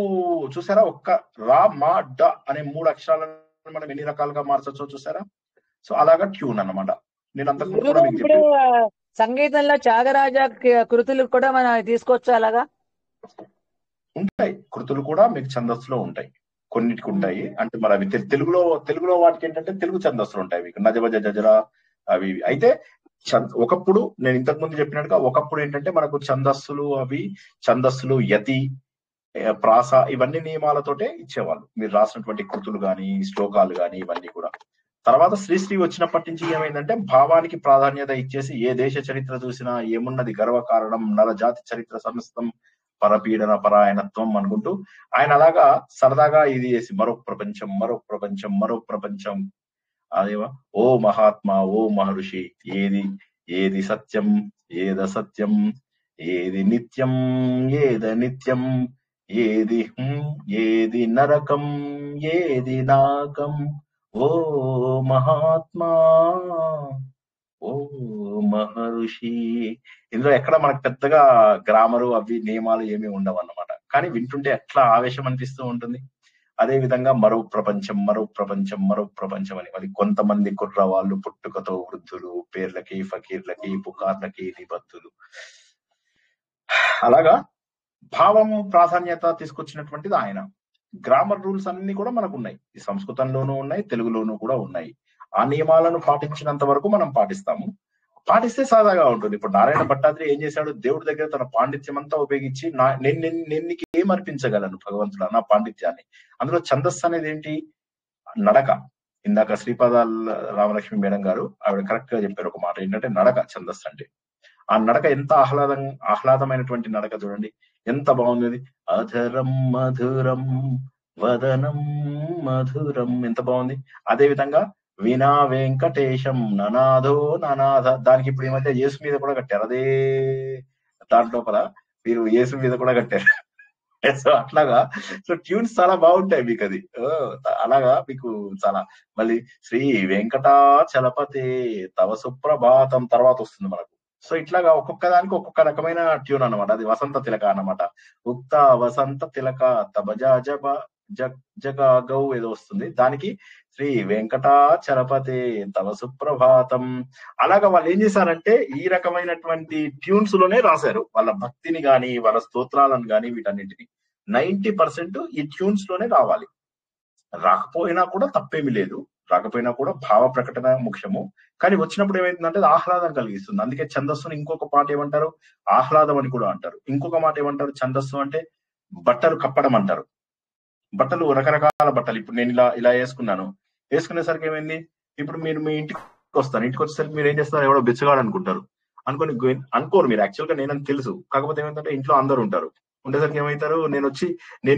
చూసారా, ఒక్క రా మా డ అనే 3 అక్షరాలను మనం ఎన్ని రకాలుగా మార్చొచ్చో చూసారా. సో అలాగా ట్యూన్ అన్నమాట. నేను అంతకు కూడా మీకు ఇప్పుడు సంగీతంలో త్యాగరాజ కృతులు కూడా మనం తీసుకోవచ్చు. అలాగా ఉంటాయి కృతులు కూడా మీకు ఛందస్సులో ఉంటాయి, కొన్నిటికి ఉంటాయి. అంటే మరి అవి తెలుగులో వాటికి ఏంటంటే తెలుగు ఛందస్సులు ఉంటాయి మీకు, నజబజ జజరా అవి. అయితే ఒకప్పుడు నేను ఇంతకు ముందు చెప్పినట్టుగా ఒకప్పుడు ఏంటంటే మనకు ఛందస్సులు యతి ప్రాస ఇవన్నీ నియమాలతోటే ఇచ్చేవాళ్ళు. మీరు రాసినటువంటి కృతులు గాని శ్లోకాలు గాని ఇవన్నీ కూడా. తర్వాత శ్రీశ్రీ వచ్చినప్పటి నుంచి ఏమైందంటే భావానికి ప్రాధాన్యత ఇచ్చేసి ఏ దేశ చరిత్ర చూసినా ఏమున్నది గర్వ కారణం నరజాతి చరిత్ర సమస్తం పరపీడన పరాయణత్వం అనుకుంటూ ఆయన అలాగా సరదాగా ఇది చేసి మరో ప్రపంచం అదేవా ఓ మహాత్మా ఓ మహర్షి ఏది సత్యం ఏదసత్యం ఏది నిత్యం ఏదనిత్యం ఏది నరకం ఏది నాకం ఓ మహాత్మా ఓ మహర్షి. ఇందులో ఎక్కడ మనకు పెద్దగా గ్రామరు అవి నియమాలు ఏమీ ఉండవు అన్నమాట. కానీ వింటుంటే ఎట్లా ఆవేశం అనిపిస్తూ ఉంటుంది. అదే విధంగా మరో ప్రపంచం అని మరి కొంతమంది కుర్ర వాళ్ళు పుట్టుకతో వృద్ధులు, పేర్లకి ఫకీర్లకి పుకార్లకి నిబద్ధులు. అలాగా భావం ప్రాధాన్యత తీసుకొచ్చినటువంటిది ఆయన. గ్రామర్ రూల్స్ అన్ని కూడా మనకు ఉన్నాయి, ఈ సంస్కృతంలోనూ ఉన్నాయి, తెలుగులోనూ కూడా ఉన్నాయి. ఆ నియమాలను పాటించినంత వరకు మనం పాటిస్తాము. పాటిస్తే సాదాగా ఉంటుంది. ఇప్పుడు నారాయణ భట్టాద్రి ఏం చేశాడు, దేవుడి దగ్గర తన పాండిత్యం అంతా ఉపయోగించి నేను నీకు ఏం అర్పించగలను భగవంతుడా నా పాండిత్యాన్ని. అందులో ఛందస్సు అనేది ఏంటి, నడక. ఇందాక శ్రీపాదాల రామలక్ష్మి మేడం గారు ఆవిడ కరెక్ట్ గా చెప్పారు ఒక మాట, ఏంటంటే నడక ఛందస్సు అంటే. ఆ నడక ఎంత ఆహ్లాదమైనటువంటి నడక చూడండి, ఎంత బాగుంది అది. అధరం మధురం వదనం మధురం, ఎంత బాగుంది. అదే విధంగా వినా వెంకటేశం ననాదో ననాథ, దానికి ఇప్పుడు ఈ మధ్య యేసు మీద కూడా కట్టారు. అదే దాంట్లోపల మీరు యేసు మీద కూడా కట్టారు. సో అట్లాగా సో ట్యూన్స్ చాలా బాగుంటాయి మీకు అది. అలాగా మీకు చాలా. మళ్ళీ శ్రీ వెంకటాచలపతే తవ సుప్రభాతం తర్వాత వస్తుంది మనకు. సో ఇట్లాగా ఒక్కొక్క దానికి ఒక్కొక్క రకమైన ట్యూన్ అన్నమాట. అది వసంత తిలక అన్నమాట. ఉక్త వసంత తిలక తబజా జబ జగౌ ఏదో వస్తుంది, దానికి శ్రీ వెంకటాచలపతే తవ సుప్రభాతం. అలాగా వాళ్ళు ఏం చేశారంటే ఈ రకమైనటువంటి ట్యూన్స్ లోనే రాశారు వాళ్ళ భక్తిని గాని వాళ్ళ స్తోత్రాలను గాని వీటన్నింటిని. 90% ఈ ట్యూన్స్ లోనే రావాలి. రాకపోయినా కూడా తప్పేమి లేదు, రాకపోయినా కూడా భావ ప్రకటన ముఖ్యము. కానీ వచ్చినప్పుడు ఏమైతుందంటే అది ఆహ్లాదం కలిగిస్తుంది. అందుకే ఛందస్సుని ఇంకొక మాట ఏమంటారు, ఆహ్లాదం అని కూడా అంటారు. ఇంకొక మాట ఏమంటారు, ఛందస్సు అంటే బట్టలు కప్పడం అంటారు. బట్టలు రకరకాల బట్టలు, ఇప్పుడు నేను ఇలా వేసుకున్నాను, వేసుకునేసరికి ఏమైంది, ఇప్పుడు మీరు మీ ఇంటికి వస్తాను, ఇంటికి వచ్చేసరికి మీరు ఏం చేస్తారు, ఎవడో బిచ్చగాడు అనుకుంటారు. అనుకోరు మీరు, యాక్చువల్ గా నేనని తెలుసు. కాకపోతే ఏమైందంటే ఇంట్లో అందరు ఉంటారు, ఉండేసరికి ఏమవుతారు, నేను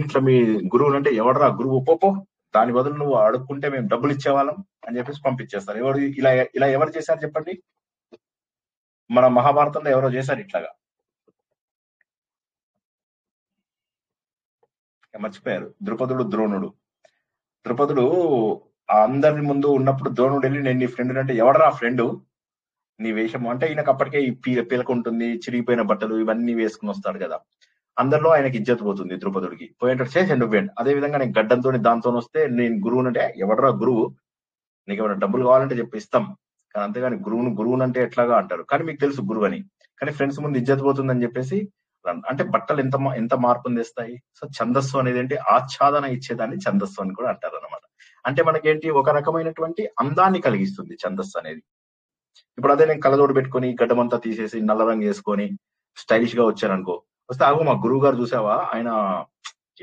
ఇట్లా మీ గురువులు అంటే ఎవడరా గురువు పోపో, దాని బదులు నువ్వు అడుక్కుంటే మేము డబ్బులు ఇచ్చేవాళ్ళం అని చెప్పేసి పంపించేస్తారు. ఇలా ఎవరు చేశారు చెప్పండి? మన మహాభారతంలో ఎవరో చేశారు ఇట్లాగా, మర్చిపోయారు. ద్రుపదుడు అందరి ముందు ఉన్నప్పుడు ద్రోణుడు వెళ్ళి నేను నీ ఫ్రెండ్ అంటే, ఎవడరా ఫ్రెండ్, నీ వేషము అంటే ఈయనకు అప్పటికే ఈ పీలక ఉంటుంది, చిరిగిపోయిన బట్టలు ఇవన్నీ వేసుకుని వస్తాడు కదా. అందరిలో ఆయనకి ఇజ్జత్ పోతుంది. ద్రుపదుడికి పోయేటట్టు చేసి నువ్వేండి. అదే విధంగా నేను గడ్డంతో దాంతో వస్తే నేను గురువుని అంటే, ఎవడరా గురువు, నీకు ఏమైనా డబ్బులు కావాలంటే చెప్పి ఇస్తాం, కానీ అంతేగాని గురువుని అంటే ఎట్లాగా అంటారు. కానీ మీకు తెలుసు గురువు అని, కానీ ఫ్రెండ్స్ ముందు ఇజ్జత్ పోతుందని చెప్పేసి అంటే బట్టలు ఎంత మార్పుని తెస్తాయి. సో ఛందస్సు అనేది ఏంటి, ఆచ్ఛాదన ఇచ్చేదాన్ని ఛందస్సు అని కూడా అంటారు అనమాట. అంటే మనకేంటి, ఒక రకమైనటువంటి అందాన్ని కలిగిస్తుంది ఛందస్సు అనేది. ఇప్పుడు అదే నేను కళ్ళజోడు పెట్టుకొని గడ్డమంతా తీసేసి నల్ల రంగు వేసుకొని స్టైలిష్ గా వచ్చాననుకో, వస్తే ఆగో మా గురువు గారు చూసావా, ఆయన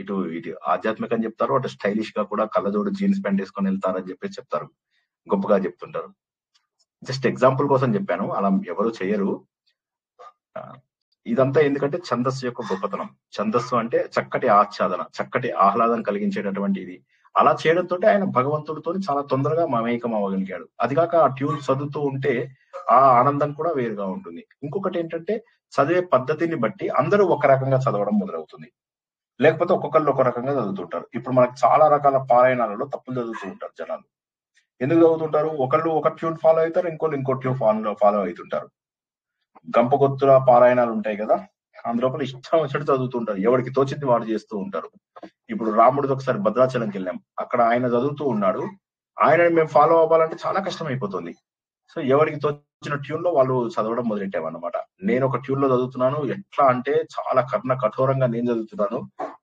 ఇటు ఆధ్యాత్మిక అని చెప్తారు, అటు స్టైలిష్ గా కూడా కళ్ళజోడు జీన్స్ ప్యాంట్ వేసుకొని వెళ్తారని చెప్పేసి చెప్తారు, గొప్పగా చెప్తుంటారు. జస్ట్ ఎగ్జాంపుల్ కోసం చెప్పాను, అలా ఎవరు చేయరు. ఇదంతా ఎందుకంటే ఛందస్సు యొక్క గొప్పతనం. ఛందస్సు అంటే చక్కటి ఆచ్ఛాదన, చక్కటి ఆహ్లాదం కలిగించేటటువంటి ఇది. అలా చేయడంతో ఆయన భగవంతుడితో చాలా తొందరగా మమేకం అవ్వగలిగాడు. అది కాక ఆ ట్యూన్ చదువుతూ ఉంటే ఆ ఆనందం కూడా వేరుగా ఉంటుంది. ఇంకొకటి ఏంటంటే చదివే పద్ధతిని బట్టి అందరూ ఒక రకంగా చదవడం మొదలవుతుంది, లేకపోతే ఒక్కొక్కళ్ళు ఒక రకంగా చదువుతుంటారు. ఇప్పుడు మనకు చాలా రకాల పారాయణాలలో తప్పులు చదువుతూ ఉంటారు జనాలు. ఎందుకు చదువుతుంటారు, ఒకళ్ళు ఒక ట్యూన్ ఫాలో అవుతారు, ఇంకో ట్యూన్ ఫాలో అవుతుంటారు. గంపగొత్తుల పారాయణాలు ఉంటాయి కదా, అందులోపల ఇష్టం వచ్చినట్టు చదువుతుంటారు, ఎవరికి తోచింది వాడు చేస్తూ ఉంటారు. ఇప్పుడు రాముడిది ఒకసారి భద్రాచలంకి వెళ్ళాం, అక్కడ ఆయన చదువుతూ ఉన్నాడు, ఆయనని మేము ఫాలో అవ్వాలంటే చాలా కష్టం అయిపోతుంది. సో ఎవరికి తోచిన ట్యూన్ లో వాళ్ళు చదవడం మొదలెట్టామన్నమాట. నేను ఒక ట్యూన్ లో చదువుతున్నాను, ఎట్లా అంటే చాలా కఠోరంగా నేను చదువుతున్నాను,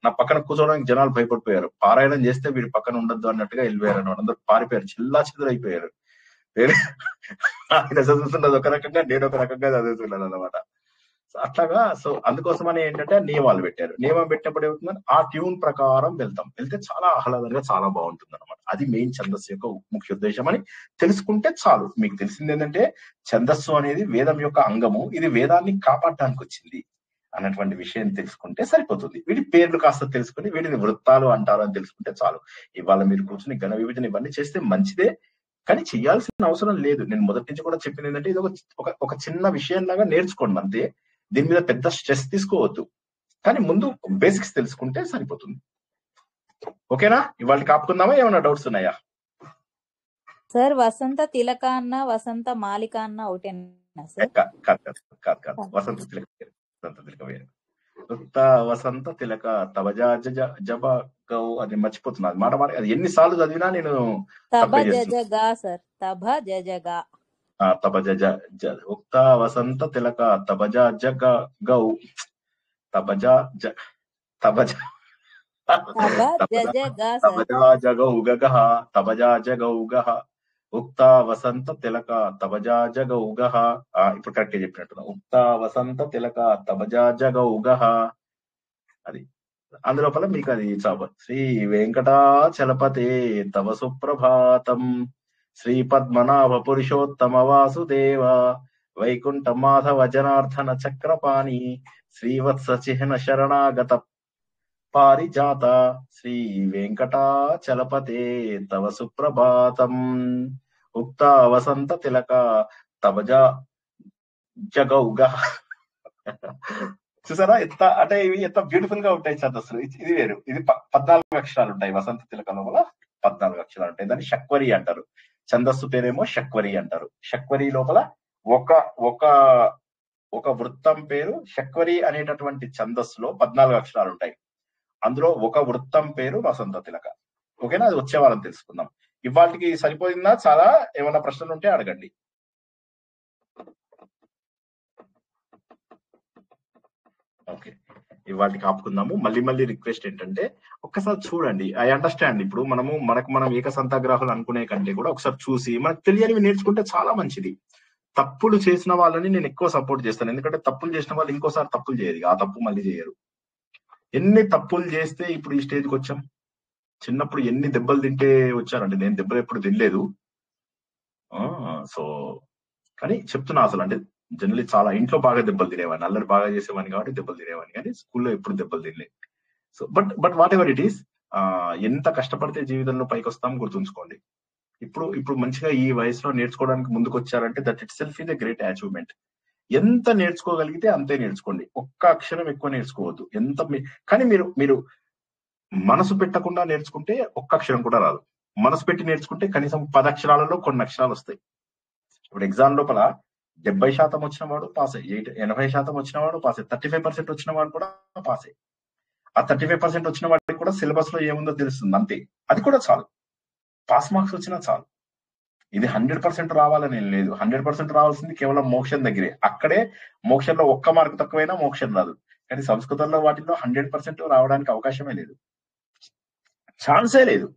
నా పక్కన కూర్చోవడానికి జనాలు భయపడిపోయారు. పారాయణం చేస్తే వీడి పక్కన ఉండొద్దు అన్నట్టుగా వెళ్ళిపోయారు అన్నమాట. అందరూ పారిపోయారు, చిల్లా చిల్లరైపోయారు. ఆయన చదువుతున్నది ఒక రకంగా, నేను ఒక రకంగా చదువుతున్నాను అనమాట. అట్లాగా. సో అందుకోసమని ఏంటంటే నియమాలు పెట్టారు. నియమం పెట్టినప్పుడు ఏమవుతుందని ఆ ట్యూన్ ప్రకారం వెళ్తే చాలా ఆహ్లాదంగా చాలా బాగుంటుంది అనమాట. అది మెయిన్ ఛందస్సు యొక్క ముఖ్య ఉద్దేశం అని తెలుసుకుంటే చాలు. మీకు తెలిసింది ఏంటంటే ఛందస్సు అనేది వేదం యొక్క అంగము, ఇది వేదాన్ని కాపాడడానికి వచ్చింది అన్నటువంటి విషయం తెలుసుకుంటే సరిపోతుంది. వీటి పేర్లు కాస్త తెలుసుకుని వీటిని వృత్తాలు అంటారు అని తెలుసుకుంటే చాలు. ఇవాళ మీరు కూర్చుని ఘన విభజన ఇవన్నీ చేస్తే మంచిదే, కానీ చేయాల్సిన అవసరం లేదు. నేను మొదటి నుంచి కూడా చెప్పింది ఏంటంటే ఇది ఒక చిన్న విషయం లాగా నేర్చుకోండి అంతే, దీని మీద పెద్ద స్ట్రెస్ తీసుకోవద్దు, కానీ ముందు బేసిక్స్ తెలుసుకుంటే సరిపోతుంది. ఓకేనా? ఇవాళ కాపుకుందామా? ఏమైనా డౌట్స్ ఉన్నాయా? సార్ వసంత తిలక అన్న వసంత మాలిక అన్న ఒకటేనా సార్? కాదు, వసంత తిలక వేరు. వసంత తిలక తబజా జబ గౌ అది మర్చిపోతున్నా, మాట అది ఎన్నిసార్లు చదివినా నేను ఉక్త వసంత తిలక తబజా జగ గౌ తబజా జగౌ గగః తబజా జగౌ గః ఉక్త వసంత తిలక తబజా జగౌ గః. ఇప్పుడు కరెక్ట్ చెప్పినట్టు, ఉక్త వసంత తిలక తబజా జగౌ గః. అది అందులోపల మీకు అది శ్రీ వెంకటాచలపతే తవ సుప్రభాతం శ్రీ పద్మనాభ పురుషోత్తమ వాసుదేవ వైకుంఠ మాధవ జనార్దన చక్రపాణి శ్రీవత్స చిహ్న శరణాగత పారిజాత శ్రీ వెంకటాచలపతే తవ సుప్రభాతం ఉక్త వసంత తిలక తవ జగౌగ. చూసారా ఎంత అంటే ఇవి ఎంత బ్యూటిఫుల్ గా ఉంటాయి ఛందస్సులు. ఇది వేరు, ఇది 14 అక్షరాలు ఉంటాయి. వసంత తిలక లోపల 14 అక్షరాలు ఉంటాయి. దాన్ని షక్వరి అంటారు. ఛందస్సు పేరేమో షక్వరి అంటారు. షక్వరి లోపల ఒక ఒక ఒక వృత్తం పేరు షక్వరి అనేటటువంటి ఛందస్సులో 14 అక్షరాలు ఉంటాయి. అందులో ఒక వృత్తం పేరు వసంత తిలక. ఓకేనా? అది వచ్చే వారం తెలుసుకుందాం. ఇవాళకి సరిపోయిందా? చాలా ఏమైనా ప్రశ్నలు ఉంటే అడగండి. ఓకే, ఇవాళకి ఆపుకుందాము. మళ్ళీ రిక్వెస్ట్ ఏంటంటే ఒక్కసారి చూడండి. I understand. ఇప్పుడు మనం ఏకసంతాగ్రాహులు అనుకునే కంటే కూడా ఒకసారి చూసి మనకు తెలియనివి నేర్చుకుంటే చాలా మంచిది. తప్పులు చేసిన వాళ్ళని నేను ఎక్కువ సపోర్ట్ చేస్తాను. ఎందుకంటే తప్పులు చేసిన వాళ్ళు ఇంకోసారి తప్పులు చేయరు, ఆ తప్పు మళ్ళీ చేయరు. ఎన్ని తప్పులు చేస్తే ఇప్పుడు ఈ స్టేజ్కి వచ్చాం. చిన్నప్పుడు ఎన్ని దెబ్బలు తింటే వచ్చారంటే, నేను దెబ్బలు ఎప్పుడు తినలేదు. సో కానీ చెప్తున్నా, అసలు అంటే జనరల్లీ చాలా ఇంట్లో బాగా దెబ్బలు తినేవాడిని, అల్లరి బాగా చేసేవాడిని కాబట్టి దెబ్బలు తినేవాడిని, కానీ స్కూల్లో ఎప్పుడు దెబ్బలు తినలేదు. So but what ever it is, ఎంత కష్టపడితే జీవితంలో పైకి వస్తాం గుర్తుంచుకోండి. ఇప్పుడు మంచిగా ఈ వయసులో నేర్చుకోవడానికి ముందుకు వచ్చారంటే that it self is a great achievement. ఎంత నేర్చుకోగలిగితే అంతే నేర్చుకోండి. ఒక్క అక్షరం ఎక్కువ నేర్చుకోవద్దు. కానీ మీరు మనసు పెట్టకుండా నేర్చుకుంటే ఒక్క అక్షరం కూడా రాదు. మనసు పెట్టి నేర్చుకుంటే కనీసం 10 అక్షరాలలో కొన్ని అక్షరాలు వస్తాయి. ఇప్పుడు ఎగ్జామ్ లోపల 70% వచ్చిన వాడు పాస్ అయ్యి, 80% వచ్చిన వాడు పాస్ అయ్యి, 35% వచ్చిన వాడు కూడా పాస్ అయ్యి. ఆ 35% వచ్చిన వాడికి కూడా సిలబస్ లో ఏముందో తెలుస్తుంది అంతే. అది కూడా చాలు. పాస్ మార్క్స్ వచ్చినా చాలు. ఇది 100% రావాలని లేదు. 100% రావాల్సింది కేవలం మోక్షం దగ్గరే. అక్కడే మోక్షంలో ఒక్క మార్కు తక్కువైనా మోక్షం రాదు. కానీ సంస్కృతంలో వాటిలో 100% రావడానికి అవకాశమే లేదు. ఛాన్సే లేదు.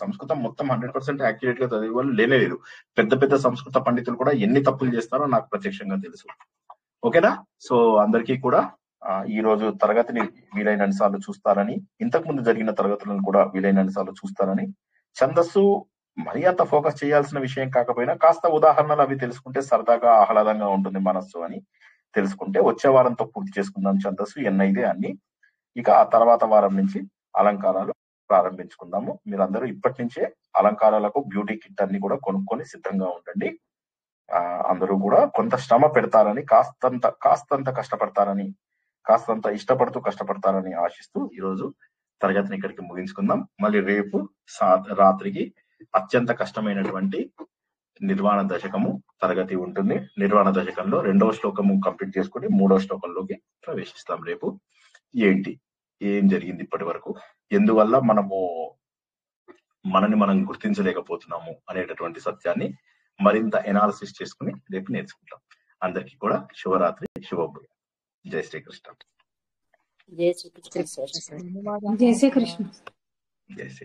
సంస్కృతం మొత్తం 100% యాక్యురేట్ గా చదివే వాళ్ళు లేనేలేరు. పెద్ద సంస్కృత పండితులు కూడా ఎన్ని తప్పులు చేస్తారో నాకు ప్రత్యక్షంగా తెలుసు. ఓకేనా? సో అందరికీ కూడా ఈ రోజు తరగతిని వీలైనన్ని సార్లు చూస్తారని, ఇంతకు ముందు జరిగిన తరగతులను కూడా వీలైనన్ని సార్లు చూస్తారని, ఛందస్సు మరీ అంత ఫోకస్ చేయాల్సిన విషయం కాకపోయినా కాస్త ఉదాహరణలు అవి తెలుసుకుంటే సరదాగా ఆహ్లాదంగా ఉంటుంది మనస్సు అని తెలుసుకుంటే వచ్చే వారంతో పూర్తి చేసుకుందాం ఛందస్సు ఎన్నైతే అన్ని. ఇక ఆ తర్వాత వారం నుంచి అలంకారాలు ప్రారంభించుకుందాము. మీరందరూ ఇప్పటి నుంచే అలంకారాలకు బ్యూటీ కిట్ అన్ని కూడా కొనుక్కొని సిద్ధంగా ఉండండి. అందరూ కూడా కొంత శ్రమ పెడతారని, కాస్తంత కష్టపడతారని, కాస్తంత ఇష్టపడుతూ కష్టపడతారని ఆశిస్తూ ఈరోజు తరగతిని ఇక్కడికి ముగించుకుందాం. మళ్ళీ రేపు రాత్రికి అత్యంత కష్టమైనటువంటి నిర్వాణ దశకము తరగతి ఉంటుంది. నిర్వాణ దశకంలో 2వ శ్లోకము కంప్లీట్ చేసుకుని 3వ శ్లోకంలోకి ప్రవేశిస్తాం. రేపు ఏం జరిగింది ఇప్పటి వరకు, ఎందువల్ల మనని మనం గుర్తించలేకపోతున్నాము అనేటటువంటి సత్యాన్ని మరింత ఎనాలిసిస్ చేసుకుని రేపు నేర్చుకుంటాం. అందరికీ కూడా శుభరాత్రి, శుభోదయం. జై శ్రీకృష్ణ. జై శ్రీకృష్ణ. జై శ్రీకృష్ణ. జై శ్రీ